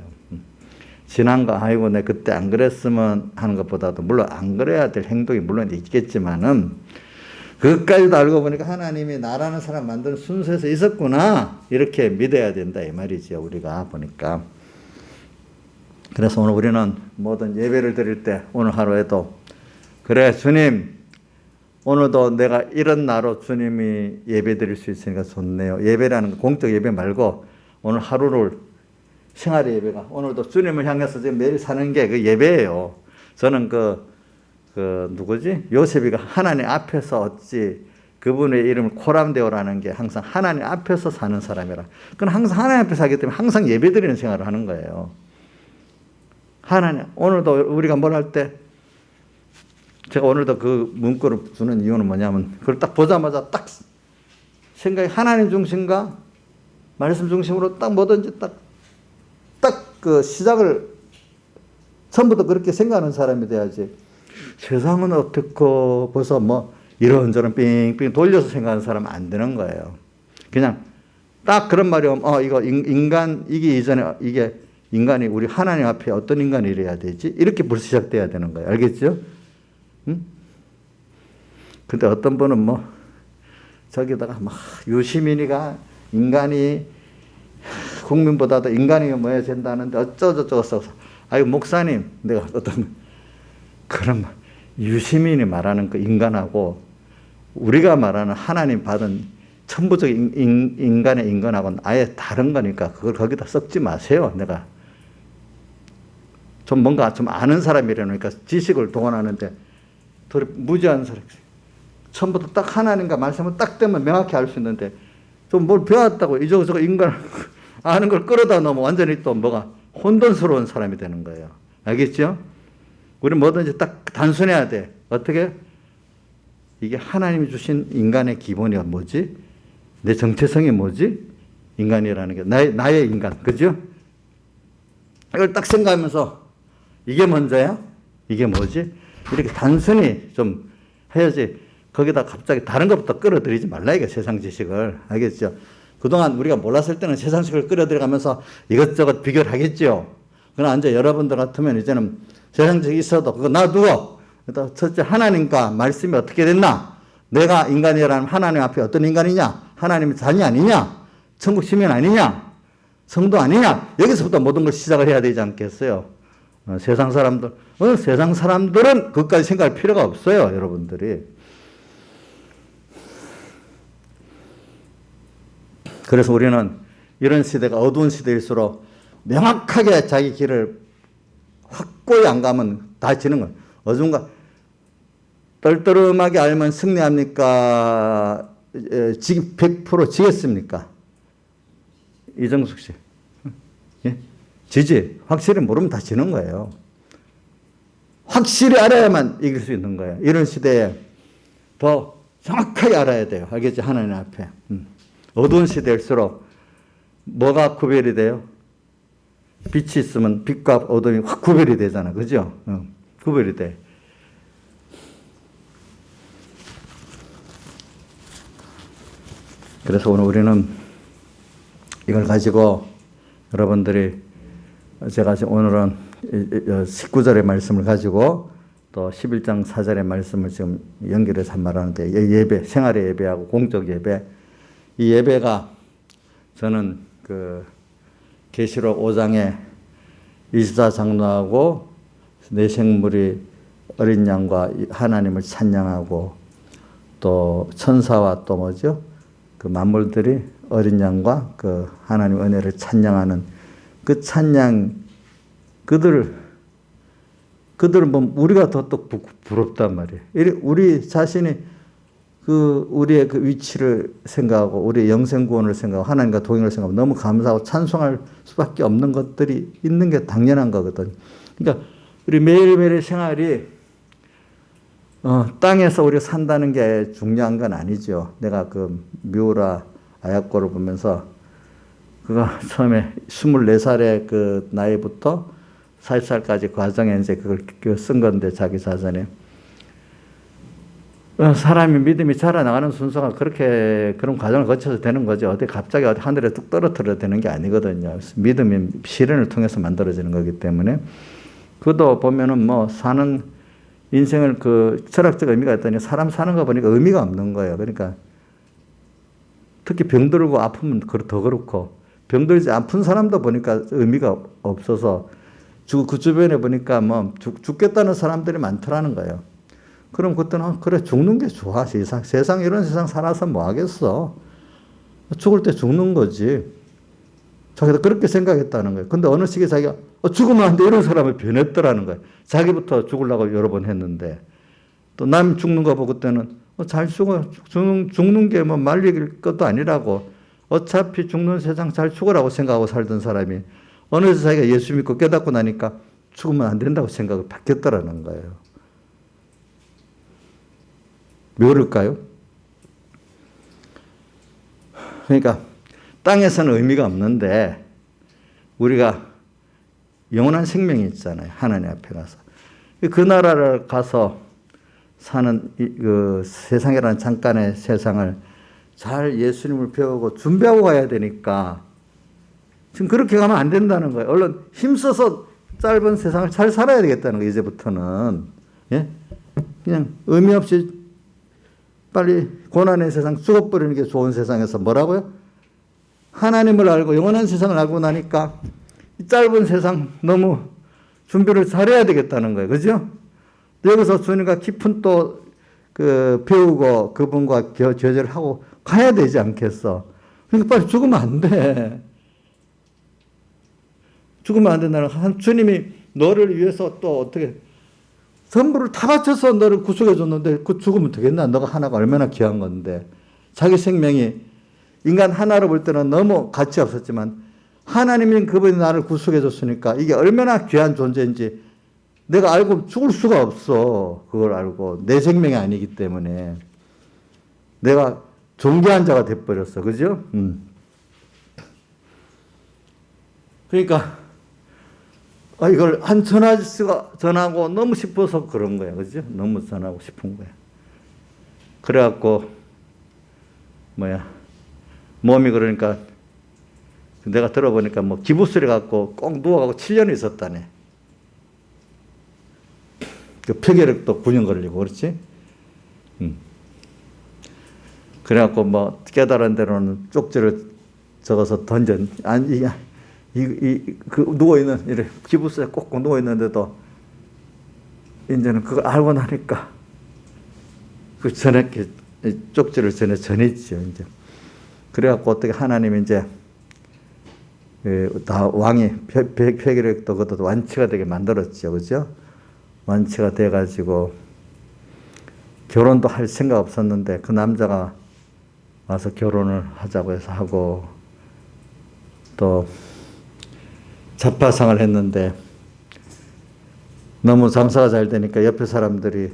지난 거, 아이고, 내 그때 안 그랬으면 하는 것보다도, 물론 안 그래야 될 행동이 물론 있겠지만은, 그것까지도 알고 보니까 하나님이 나라는 사람 만드는 순서에서 있었구나. 이렇게 믿어야 된다. 이 말이죠. 우리가 보니까. 그래서 오늘 우리는 모든 예배를 드릴 때 오늘 하루에도, 그래, 주님, 오늘도 내가 이런 나로 주님이 예배 드릴 수 있으니까 좋네요. 예배라는 거, 공적 예배 말고 오늘 하루를 생활의 예배가, 오늘도 주님을 향해서 지금 매일 사는 게 그 예배예요. 저는 누구지? 요셉이가 하나님 앞에서 어찌 그분의 이름을 코람데오라는 게 항상 하나님 앞에서 사는 사람이라. 그건 항상 하나님 앞에 사기 때문에 항상 예배 드리는 생활을 하는 거예요. 하나님, 오늘도 우리가 뭘 할 때, 제가 오늘도 그 문구를 주는 이유는 뭐냐면, 그걸 딱 보자마자 딱 생각이 하나님 중심과 말씀 중심으로 딱 뭐든지 딱 그 시작을 처음부터 그렇게 생각하는 사람이 돼야지. 세상은 어떻고 벌써 뭐 이런저런 삥삥 돌려서 생각하는 사람은 안 되는 거예요. 그냥 딱 그런 말이 오면 이거 이게 이전에 이게 인간이 우리 하나님 앞에 어떤 인간이 이래야 되지? 이렇게 벌써 시작돼야 되는 거예요. 알겠죠? 근데 어떤 분은 뭐 저기다가 막 유시민이가 인간이 국민보다도 인간이 뭐해야 된다는데 어쩌고저쩌고 써서, 아유 목사님, 내가 어떤 그런 유시민이 말하는 그 인간하고 우리가 말하는 하나님 받은 천부적 인간의 인간하고는 아예 다른 거니까 그걸 거기다 섞지 마세요. 내가 좀 뭔가 좀 아는 사람이라니까 지식을 동원하는데 도리 무지한 사람. 처음부터 딱 하나님과 말씀을 딱 되면 명확히 알 수 있는데 좀 뭘 배웠다고 이저저거 인간 아는 걸 끌어다 놓으면 완전히 또 뭐가 혼돈스러운 사람이 되는 거예요. 알겠죠? 우리 뭐든지 딱 단순해야 돼. 어떻게? 이게 하나님이 주신 인간의 기본이 뭐지? 내 정체성이 뭐지? 인간이라는 게 나의 인간, 그죠? 이걸 딱 생각하면서 이게 먼저야? 이게 뭐지? 이렇게 단순히 좀 해야지. 거기다 갑자기 다른 것부터 끌어들이지 말라, 이게 세상 지식을. 알겠죠? 그동안 우리가 몰랐을 때는 세상 지식을 끌어들여가면서 이것저것 비교를 하겠죠? 그러나 이제 여러분들 같으면 이제는 세상 지식이 있어도 그거 놔두고, 첫째 하나님과 말씀이 어떻게 됐나? 내가 인간이라는 하나님 앞에 어떤 인간이냐? 하나님의 자녀 아니냐? 천국 시민 아니냐? 성도 아니냐? 여기서부터 모든 걸 시작을 해야 되지 않겠어요? 세상 사람들은 그것까지 생각할 필요가 없어요, 여러분들이. 그래서 우리는 이런 시대가 어두운 시대일수록 명확하게 자기 길을 확고히 안 가면 다 지는 거예요. 어딘가 떨떠름하게 알면 승리합니까? 100% 지겠습니까? 이정숙 씨. 예? 지지. 확실히 모르면 다 지는 거예요. 확실히 알아야만 이길 수 있는 거예요. 이런 시대에 더 정확하게 알아야 돼요. 알겠죠? 하나님 앞에. 어두운 시대일수록 뭐가 구별이 돼요? 빛이 있으면 빛과 어둠이 확 구별이 되잖아. 그죠? 구별이 돼. 그래서 오늘 우리는 이걸 가지고 여러분들이 제가 오늘은 19절의 말씀을 가지고 또 11장 4절의 말씀을 지금 연결해서 말하는데 예배, 생활의 예배하고 공적 예배, 이 예배가 저는 그 계시록 5장에 24장로하고 네 생물이 어린 양과 하나님을 찬양하고 또 천사와 또 뭐죠? 그 만물들이 어린 양과 그 하나님 은혜를 찬양하는 그 찬양, 그들을 보면 우리가 더 또 부럽단 말이에요. 우리 자신이 우리의 그 위치를 생각하고 우리의 영생 구원을 생각하고 하나님과 동행을 생각하고 너무 감사하고 찬송할 수밖에 없는 것들이 있는 게 당연한 거거든요. 그러니까 우리 매일매일의 생활이 땅에서 우리가 산다는 게 중요한 건 아니죠. 내가 그 미우라 아야코를 보면서 그가 처음에 24살의 그 나이부터 40살까지 과정에 이제 그걸 쓴 건데 자기 자전에 사람이 믿음이 자라나가는 순서가 그렇게 그런 과정을 거쳐서 되는 거죠. 어디 갑자기 어디 하늘에 뚝 떨어뜨려 되는 게 아니거든요. 믿음이 시련을 통해서 만들어지는 거기 때문에 그도 보면은 뭐 사는 인생을 그 철학적 의미가 있더니 사람 사는 거 보니까 의미가 없는 거예요. 그러니까 특히 병들고 아프면 더 그렇고 병들지 아픈 사람도 보니까 의미가 없어서 그 주변에 보니까 뭐 죽겠다는 사람들이 많더라는 거예요. 그럼 그때는 그래 죽는 게 좋아. 세상 이런 세상 살아서 뭐 하겠어. 죽을 때 죽는 거지. 자기도 그렇게 생각했다는 거예요. 근데 어느 시기에 자기가 죽으면 안 돼 이런 사람을 변했더라는 거예요. 자기부터 죽으려고 여러 번 했는데 또 남 죽는 거 보고 그때는 잘 죽어. 죽는 게 뭐 말릴 것도 아니라고. 어차피 죽는 세상 잘 죽으라고 생각하고 살던 사람이 어느 새 자기가 예수 믿고 깨닫고 나니까 죽으면 안 된다고 생각을 바뀌었더라는 거예요. 왜 그럴까요? 그러니까 땅에서는 의미가 없는데 우리가 영원한 생명이 있잖아요. 하나님 앞에 가서. 그 나라를 가서 사는 그 세상이라는 잠깐의 세상을 잘 예수님을 배우고 준비하고 가야 되니까 지금 그렇게 가면 안 된다는 거예요. 얼른 힘써서 짧은 세상을 잘 살아야 되겠다는 거예요. 이제부터는. 예? 그냥 의미 없이 빨리 고난의 세상 죽어버리는 게 좋은 세상에서 뭐라고요? 하나님을 알고 영원한 세상을 알고 나니까 이 짧은 세상 너무 준비를 잘해야 되겠다는 거예요. 그죠? 여기서 주님과 깊은 또 배우고 그분과 교제를 하고 가야 되지 않겠어. 그러니까 빨리 죽으면 안 돼. 죽으면 안 된다는 주님이 너를 위해서 또 어떻게 전부를 다 바쳐서 너를 구속해 줬는데 그 죽으면 되겠나? 너가 하나가 얼마나 귀한 건데. 자기 생명이 인간 하나로 볼 때는 너무 가치 없었지만 하나님인 그분이 나를 구속해 줬으니까 이게 얼마나 귀한 존재인지 내가 알고 죽을 수가 없어. 그걸 알고. 내 생명이 아니기 때문에. 내가 존귀한 자가 돼버렸어. 그죠? 그러니까 이걸 전하고 너무 싶어서 그런 거야. 그죠? 너무 전하고 싶은 거야. 그래갖고 몸이 그러니까 내가 들어보니까 뭐 기부스레 갖고 꼭 누워가고 7년을 있었다네. 그 폐결핵도 9년 걸리고 그렇지? 그래갖고 뭐 깨달은 대로는 쪽지를 적어서 그 누워있는, 이래, 기부스에 꼭 누워있는데도, 이제는 그걸 알고 나니까, 쪽지를 전했죠, 이제. 그래갖고 어떻게 하나님이 이제, 다 왕이, 폐결핵도 그것도 완치가 되게 만들었죠, 그죠? 완치가 돼가지고, 결혼도 할 생각 없었는데, 그 남자가 와서 결혼을 하자고 해서 하고, 또, 잡화상을 했는데 너무 장사가 잘 되니까 옆에 사람들이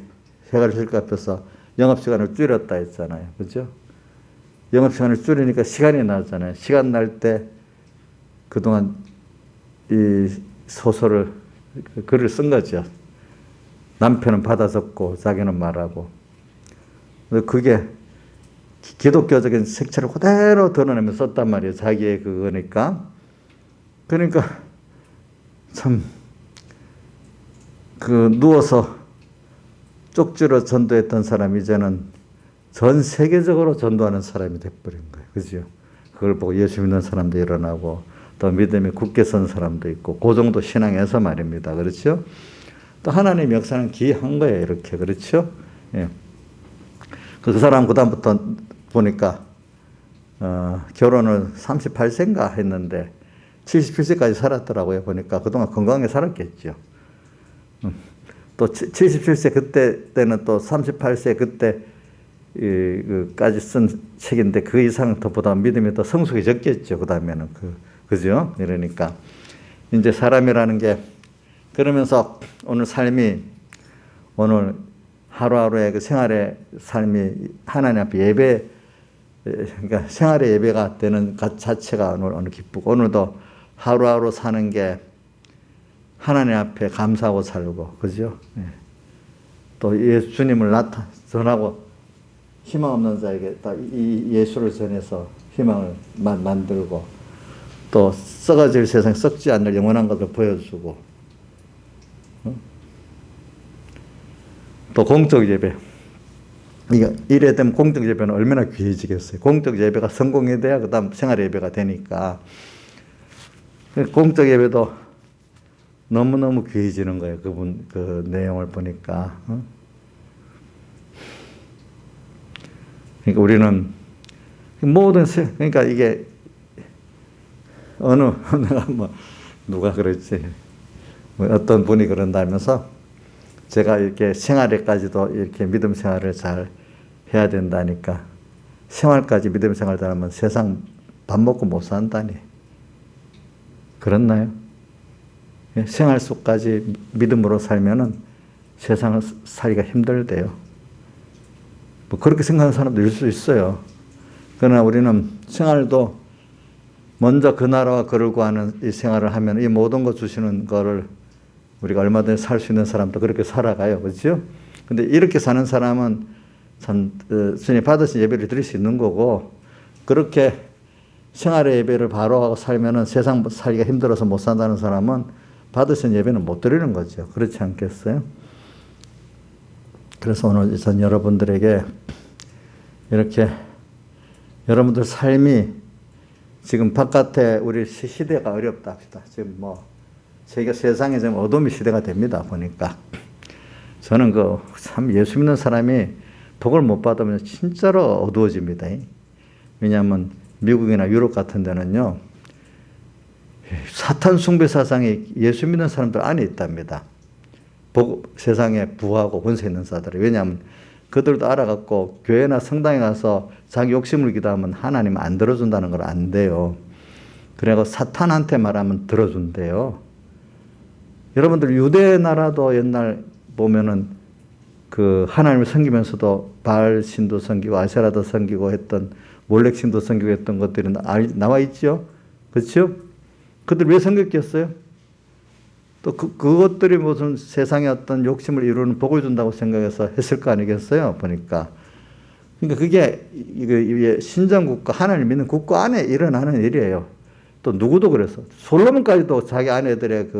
해갈 실 것 같아서 영업시간을 줄였다 했잖아요. 그죠? 영업시간을 줄이니까 시간이 나잖아요. 시간 날 때 그동안 이 소설을, 글을 쓴 거죠. 남편은 받아 적고 자기는 말하고. 그게 기독교적인 색채를 그대로 드러내면서 썼단 말이에요. 자기의 그거니까. 그러니까 참 누워서 쪽지로 전도했던 사람이 이제는 전 세계적으로 전도하는 사람이 돼버린 거예요. 그죠? 그걸 보고 예수 믿는 사람도 일어나고 또 믿음이 굳게 선 사람도 있고 그 정도 신앙에서 말입니다. 그렇죠? 또 하나님의 역사는 기이한 거예요. 이렇게. 그렇죠? 예. 그 사람 그다음부터 보니까 결혼을 38세인가 했는데 77세까지 살았더라고요. 보니까 그동안 건강하게 살았겠죠. 또 77세 때는 또 38세 그때까지 쓴 책인데 그 이상 더 보다 믿음이 더 성숙해졌겠죠. 그 다음에는 그죠? 이러니까 이제 사람이라는 게 그러면서 오늘 삶이 오늘 하루하루의 그 생활의 삶이 하나님 앞에 예배, 그러니까 생활의 예배가 되는 것 자체가 오늘 기쁘고 오늘도 하루하루 사는 게 하나님 앞에 감사하고 살고, 그죠? 예. 또 예수님을 전하고 희망 없는 자에게 이 예수를 전해서 희망을 만들고 또 썩어질 세상에 썩지 않을 영원한 것을 보여주고 또 공적 예배. 이래 되면 공적 예배는 얼마나 귀해지겠어요. 공적 예배가 성공이 돼야 그 다음 생활 예배가 되니까 공적 예배도 너무너무 귀해지는 거예요. 그 내용을 보니까. 그러니까 우리는 모든 그러니까 이게 내가 누가 그랬지. 어떤 분이 그런다면서 제가 이렇게 생활에까지도 이렇게 믿음 생활을 잘 해야 된다니까 생활까지 믿음 생활 잘하면 세상 밥 먹고 못 산다니. 그렇나요? 생활 속까지 믿음으로 살면은 세상을 살기가 힘들대요. 뭐 그렇게 생각하는 사람도 있을 수 있어요. 그러나 우리는 생활도 먼저 그 나라와 그를 구하는 이 생활을 하면 이 모든 것 주시는 거를 우리가 얼마든지 살 수 있는 사람도 그렇게 살아가요. 그렇죠? 근데 이렇게 사는 사람은 참 주님 받으신 예배를 드릴 수 있는 거고 그렇게 생활의 예배를 바로 하고 살면은 세상 살기가 힘들어서 못 산다는 사람은 받으신 예배는 못 드리는 거죠. 그렇지 않겠어요? 그래서 오늘 전 여러분들에게 이렇게 여러분들 삶이 지금 바깥에 우리 시대가 어렵다 합시다. 지금 세상에 좀 어둠의 시대가 됩니다. 보니까. 저는 참 예수 믿는 사람이 복을 못 받으면 진짜로 어두워집니다. 왜냐하면 미국이나 유럽 같은 데는요. 사탄 숭배 사상이 예수 믿는 사람들 안에 있답니다. 세상에 부하고 권세 있는 자들이. 왜냐하면 그들도 알아갖고 교회나 성당에 가서 자기 욕심을 기도하면 하나님 안 들어준다는 걸 안돼요. 그래서 사탄한테 말하면 들어준대요. 여러분들 유대 나라도 옛날 보면은 하나님을 섬기면서도 바알 신도 섬기고 아세라도 섬기고 했던 몰렉 신도 섬기고 했던 것들이 나와 있죠. 그렇죠? 그들 왜 섬겼겠어요? 또 그것들이 무슨 세상의 어떤 욕심을 이루는 복을 준다고 생각해서 했을 거 아니겠어요? 보니까. 그러니까 그게 신정국가, 하나님 믿는 국가 안에 일어나는 일이에요. 또 누구도 그랬어. 솔로몬까지도 자기 아내들의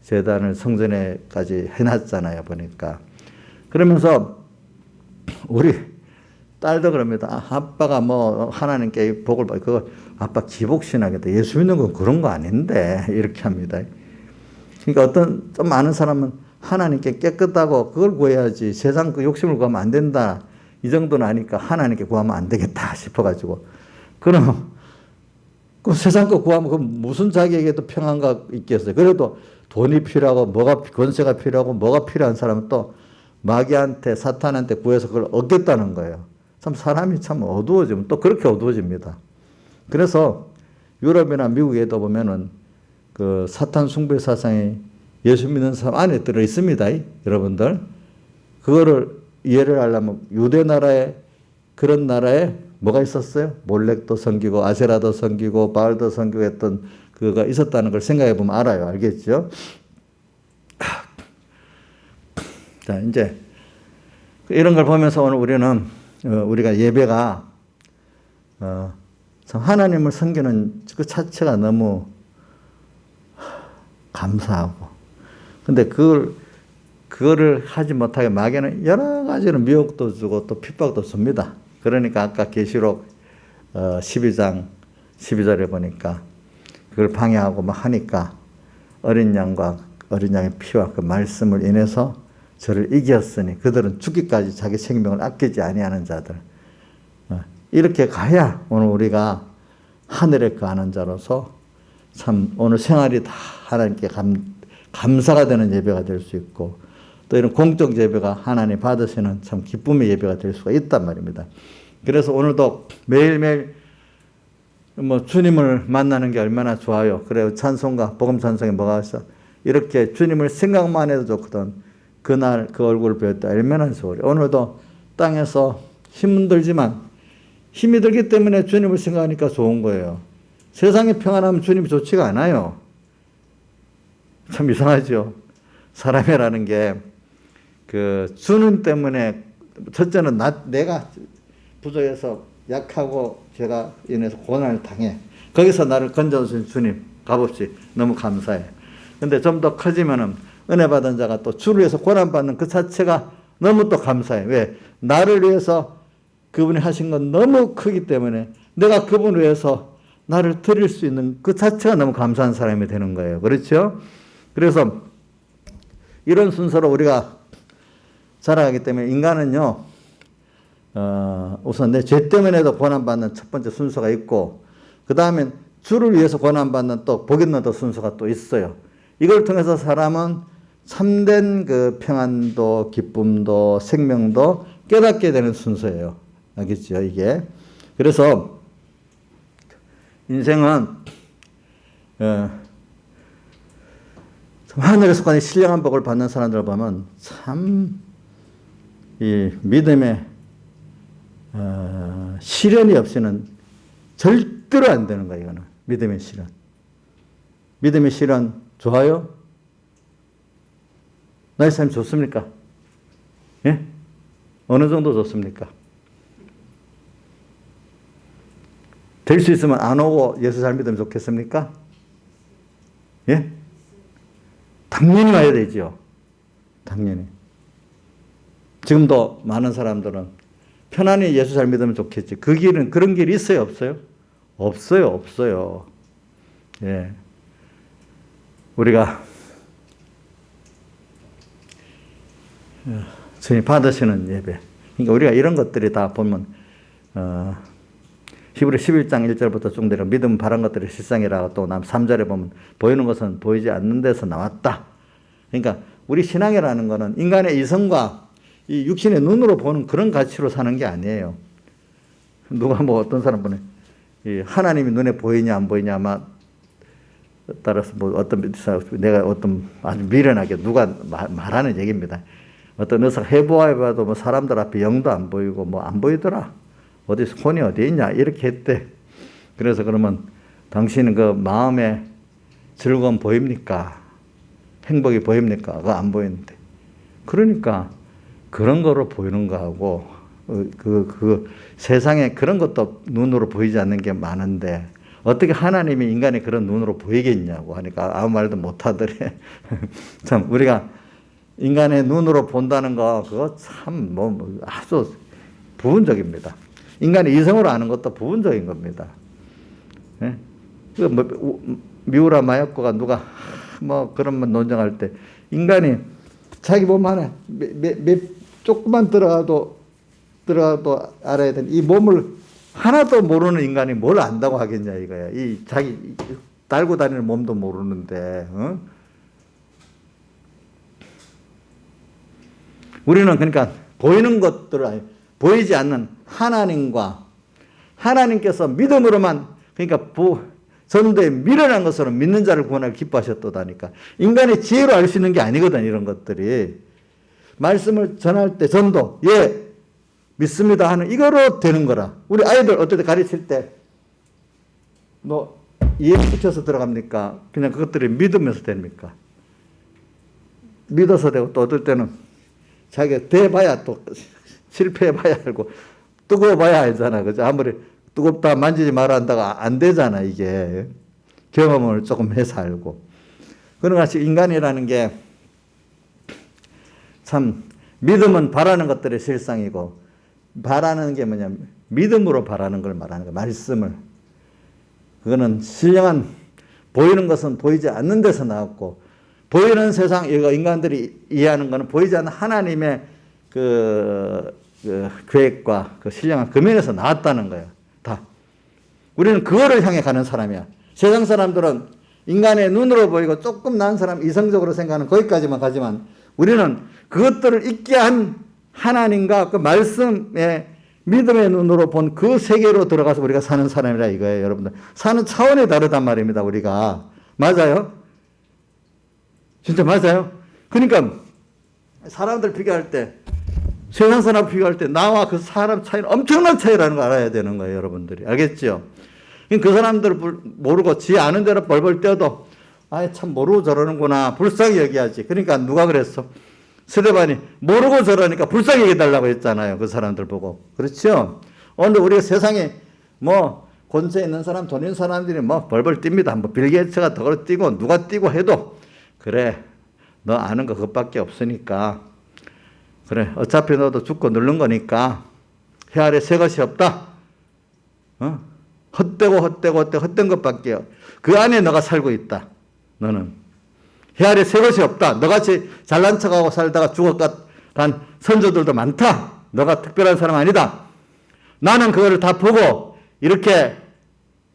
재단을 성전에까지 해놨잖아요. 보니까. 그러면서 우리 딸도 그럽니다. 아빠가 하나님께 복을 받고 그거 아빠 기복신하겠다. 예수 믿는 건 그런 거 아닌데 이렇게 합니다. 그러니까 좀 많은 사람은 하나님께 깨끗하고 그걸 구해야지 세상 욕심을 구하면 안 된다. 이 정도는 아니까 하나님께 구하면 안 되겠다 싶어가지고. 그럼 세상 거 구하면 무슨 자기에게도 평안가 있겠어요. 그래도 돈이 필요하고 권세가 필요하고 뭐가 필요한 사람은 또 마귀한테 사탄한테 구해서 그걸 얻겠다는 거예요. 참 사람이 참 어두워지면 또 그렇게 어두워집니다. 그래서 유럽이나 미국에도 보면은 사탄 숭배 사상이 예수 믿는 사람 안에 들어 있습니다. 여러분들. 그거를 이해를 하려면 유대 나라에 그런 나라에 뭐가 있었어요? 몰렉도 섬기고 아세라도 섬기고 바알도 섬기고 했던 그가 있었다는 걸 생각해 보면 알아요. 알겠죠? 자, 이제 이런 걸 보면서 오늘 우리는 우리가 예배가 참 하나님을 섬기는 그 자체가 너무 감사하고, 근데 그거를 하지 못하게 마귀는 여러 가지로 미혹도 주고 또 핍박도 줍니다. 그러니까 아까 계시록 12장 12절에 보니까 그걸 방해하고 막 하니까 어린 양과 어린 양의 피와 그 말씀을 인해서 저를 이겼으니 그들은 죽기까지 자기 생명을 아끼지 아니하는 자들. 이렇게 가야 오늘 우리가 하늘에 거하는 자로서 참 오늘 생활이 다 하나님께 감사가 되는 예배가 될 수 있고, 또 이런 공적 예배가 하나님 받으시는 참 기쁨의 예배가 될 수가 있단 말입니다. 그래서 오늘도 매일매일 뭐 주님을 만나는 게 얼마나 좋아요. 그래요. 찬송가, 복음 찬송에 뭐가 있어? 이렇게 주님을 생각만 해도 좋거든. 그날 그 얼굴을 뵐 때 얼마나 좋으려. 오늘도 땅에서 힘들지만 힘이 들기 때문에 주님을 생각하니까 좋은 거예요. 세상이 평안하면 주님이 좋지가 않아요. 참 이상하죠. 사람이라는 게 그 주님 때문에 첫째는 내가 부족해서 약하고 제가 인해서 고난을 당해. 거기서 나를 건져주신 주님 값없이 너무 감사해. 근데 좀 더 커지면은 은혜 받은 자가 또 주를 위해서 고난받는 그 자체가 너무 또 감사해. 왜? 나를 위해서 그분이 하신 건 너무 크기 때문에 내가 그분을 위해서 나를 드릴 수 있는 그 자체가 너무 감사한 사람이 되는 거예요. 그렇죠? 그래서 이런 순서로 우리가 살아가기 때문에 인간은요, 우선 내 죄 때문에도 고난받는 첫 번째 순서가 있고, 그 다음엔 주를 위해서 고난받는 또 복 있는 또 순서가 또 있어요. 이걸 통해서 사람은 참된 그 평안도, 기쁨도, 생명도 깨닫게 되는 순서예요. 알겠죠, 이게? 그래서 인생은 하늘에서 가는 신령한 복을 받는 사람들을 보면 참 이 믿음의 시련이 없이는 절대로 안 되는 거예요. 이거는 믿음의 시련. 믿음의 시련 좋아요? 나의 삶 좋습니까? 예? 어느 정도 좋습니까? 될 수 있으면 안 오고 예수 잘 믿으면 좋겠습니까? 예? 당연히 와야 되죠. 당연히. 지금도 많은 사람들은 편안히 예수 잘 믿으면 좋겠지. 그 길은, 그런 길이 있어요? 없어요? 없어요. 없어요. 예. 우리가 주님 받으시는 예배. 그러니까 우리가 이런 것들이 다 보면 히브리 11장 1절부터 쭉 내려 믿음 바란 것들이 실상이라고 또 3절에 보면 보이는 것은 보이지 않는 데서 나왔다. 그러니까 우리 신앙이라는 것은 인간의 이성과 이 육신의 눈으로 보는 그런 가치로 사는 게 아니에요. 누가 뭐 어떤 사람 보네. 하나님이 눈에 보이냐 안 보이냐 아마 따라서 뭐 어떤 내가 어떤 아주 미련하게 누가 말하는 얘기입니다. 어떤 의사가 해봐도 뭐 사람들 앞에 영도 안 보이고 뭐 안 보이더라. 어디서 혼이 어디 있냐 이렇게 했대. 그래서 그러면 당신은 그 마음에 즐거움 보입니까? 행복이 보입니까? 그거 안 보이는데. 그러니까 그런 거로 보이는 거하고 그 세상에 그런 것도 눈으로 보이지 않는 게 많은데 어떻게 하나님이 인간이 그런 눈으로 보이겠냐고 하니까 아무 말도 못 하더래. 참 우리가 인간의 눈으로 본다는 거 그거 참 뭐 아주 부분적입니다. 인간이 이성으로 아는 것도 부분적인 겁니다. 예? 그 뭐 미우라 마야코가 누가 뭐 그런 말 논쟁할 때 인간이 자기 몸 안에 조금만 들어가도 알아야 되는 이 몸을 하나도 모르는 인간이 뭘 안다고 하겠냐 이거야. 이 자기 달고 다니는 몸도 모르는데. 어? 우리는 그러니까 보이는 것들을 보이지 않는 하나님과 하나님께서 믿음으로만 그러니까 전도에 미련한 것으로 믿는 자를 구원하기 기뻐하셨다니까. 인간의 지혜로 알 수 있는 게 아니거든 이런 것들이. 말씀을 전할 때 전도 예 믿습니다 하는 이거로 되는 거라. 우리 아이들 어떨 때 가르칠 때 너 이해시켜서 들어갑니까? 그냥 그것들이 믿으면서 됩니까? 믿어서 되고 또 어떨 때는 자기가 돼봐야 또 실패해봐야 알고 뜨거워봐야 알잖아. 그죠? 아무리 뜨겁다 만지지 마라 한다가 안 되잖아. 이게 경험을 조금 해서 알고. 그런 같이 인간이라는 게 참 믿음은 바라는 것들의 실상이고 바라는 게 뭐냐면 믿음으로 바라는 걸 말하는 거야. 말씀을. 그거는 신령한 보이는 것은 보이지 않는 데서 나왔고 보이는 세상 이거 인간들이 이해하는 것은 보이지 않는 하나님의 그 계획과 그 신령한 그 면에서 나왔다는 거예요. 다. 우리는 그거를 향해 가는 사람이야. 세상 사람들은 인간의 눈으로 보이고 조금 나은 사람 이성적으로 생각하는 거기까지만 가지만 우리는 그것들을 있게 한 하나님과 그 말씀의 믿음의 눈으로 본 그 세계로 들어가서 우리가 사는 사람이라 이거예요, 여러분들. 사는 차원이 다르단 말입니다, 우리가. 맞아요? 진짜 맞아요? 그러니까 사람들 비교할 때 세상 사람 비교할 때 나와 그 사람 차이는 엄청난 차이라는 걸 알아야 되는 거예요, 여러분들이. 알겠죠? 그 사람들 모르고 지 아는 대로 벌벌 떼어도 아예 참 모르고 저러는구나 불쌍히 여기야지. 그러니까 누가 그랬어? 스데반이 모르고 저러니까 불쌍히 여기달라고 했잖아요. 그 사람들 보고. 그렇죠? 오늘 우리가 세상에 뭐 권세 있는 사람, 돈 있는 사람들이 뭐 벌벌 띱니다. 뭐 빌 게이츠가 더 뛰고 누가 뛰고 해도 그래 너 아는 거 그것밖에 없으니까 그래 어차피 너도 죽고 늙는 거니까 해 아래 새 것이 없다. 헛된 것밖에 그 안에 너가 살고 있다. 너는 해 아래 새 것이 없다. 너같이 잘난 척하고 살다가 죽어간 선조들도 많다. 너가 특별한 사람 아니다. 나는 그거를 다 보고 이렇게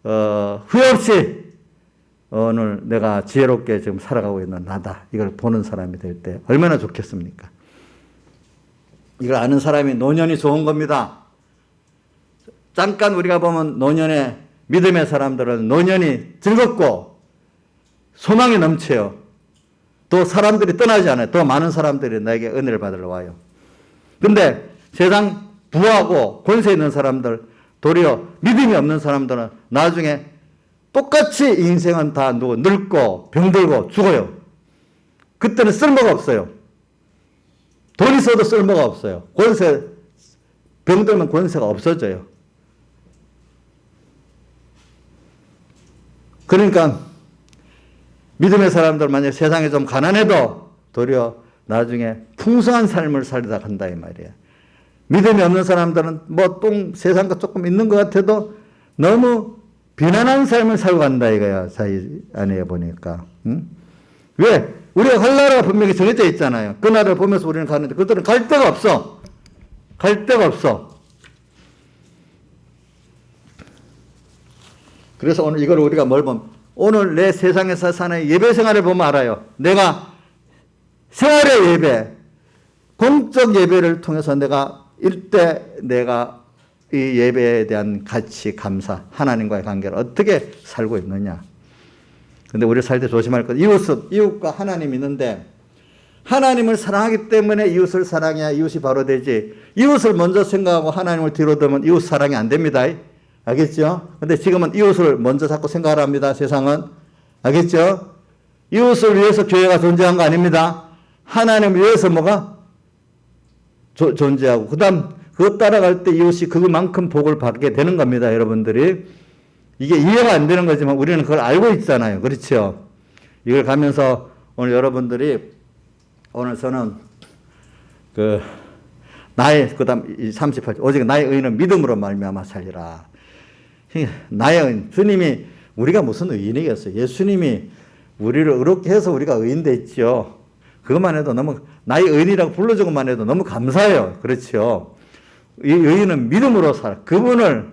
후회 없이 오늘 내가 지혜롭게 지금 살아가고 있는 나다. 이걸 보는 사람이 될 때 얼마나 좋겠습니까? 이걸 아는 사람이 노년이 좋은 겁니다. 잠깐 우리가 보면 노년의 믿음의 사람들은 노년이 즐겁고 소망이 넘쳐요. 또 사람들이 떠나지 않아요. 더 많은 사람들이 나에게 은혜를 받으러 와요. 근데 세상 부하고 권세 있는 사람들, 도리어 믿음이 없는 사람들은 나중에 똑같이 인생은 다 늙고 병들고 죽어요. 그때는 쓸모가 없어요. 돈 있어도 쓸모가 없어요. 권세, 병들면 권세가 없어져요. 그러니까 믿음의 사람들 만약 세상에 좀 가난해도 도리어 나중에 풍성한 삶을 살다 간다 이 말이에요. 믿음이 없는 사람들은 뭐 세상과 조금 있는 것 같아도 너무 비난한 삶을 살고 간다 이거야. 자기 안에 보니까. 응? 왜? 우리가 갈 나라가 분명히 정해져 있잖아요. 그 나라를 보면서 우리는 가는데 그들은 갈 데가 없어. 갈 데가 없어. 그래서 오늘 이걸 우리가 뭘 보면 오늘 내 세상에서 사는 예배 생활을 보면 알아요. 내가 생활의 예배, 공적 예배를 통해서 내가 이 예배에 대한 가치, 감사, 하나님과의 관계를 어떻게 살고 있느냐. 근데 우리 살 때 조심할 것, 이웃과 하나님이 있는데 하나님을 사랑하기 때문에 이웃을 사랑해야 이웃이 바로 되지. 이웃을 먼저 생각하고 하나님을 뒤로 두면 이웃 사랑이 안 됩니다. 알겠죠? 근데 지금은 이웃을 먼저 자꾸 생각합니다. 세상은. 알겠죠? 이웃을 위해서 교회가 존재한 거 아닙니다. 하나님을 위해서 뭐가 존재하고 그 다음 그것 따라갈 때 이웃이 그만큼 복을 받게 되는 겁니다. 여러분들이. 이게 이해가 안 되는 거지만 우리는 그걸 알고 있잖아요. 그렇죠? 이걸 가면서 오늘 여러분들이 오늘 저는 그 다음 38절 오직 나의 의인은 믿음으로 말미암아 살리라. 나의 의인, 주님이 우리가 무슨 의인이겠어요? 예수님이 우리를 의롭게 해서 우리가 의인 됐죠. 그것만 해도 너무 나의 의인이라고 불러준 것만 해도 너무 감사해요. 그렇죠? 이 의인은 믿음으로 살아. 그분을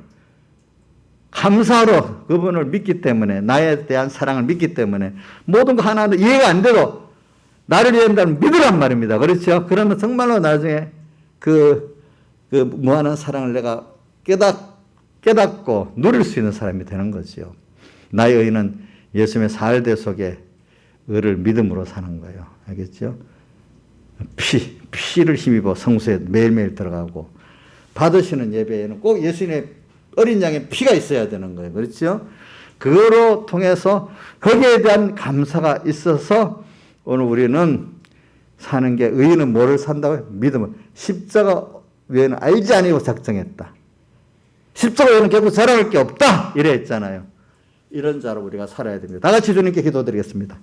감사로 그분을 믿기 때문에 나에 대한 사랑을 믿기 때문에 모든 거 하나도 이해가 안 돼도 나를 위한다는 믿으란 말입니다. 그렇죠? 그러면 정말로 나중에 그 무한한 사랑을 내가 깨닫고 누릴 수 있는 사람이 되는 거죠. 나의 의는 예수님의 사활대 속에 의를 믿음으로 사는 거예요. 알겠죠? 피를 힘입어 성수에 매일매일 들어가고 받으시는 예배에는 꼭 예수님의 어린 양의 피가 있어야 되는 거예요. 그렇죠? 그거로 통해서 거기에 대한 감사가 있어서 오늘 우리는 사는 게 의인은 뭐를 산다고요? 믿음을. 십자가 외에는 알지 아니고 작정했다. 십자가 외에는 결국 자랑할 게 없다. 이래 했잖아요. 이런 자로 우리가 살아야 됩니다. 다 같이 주님께 기도드리겠습니다.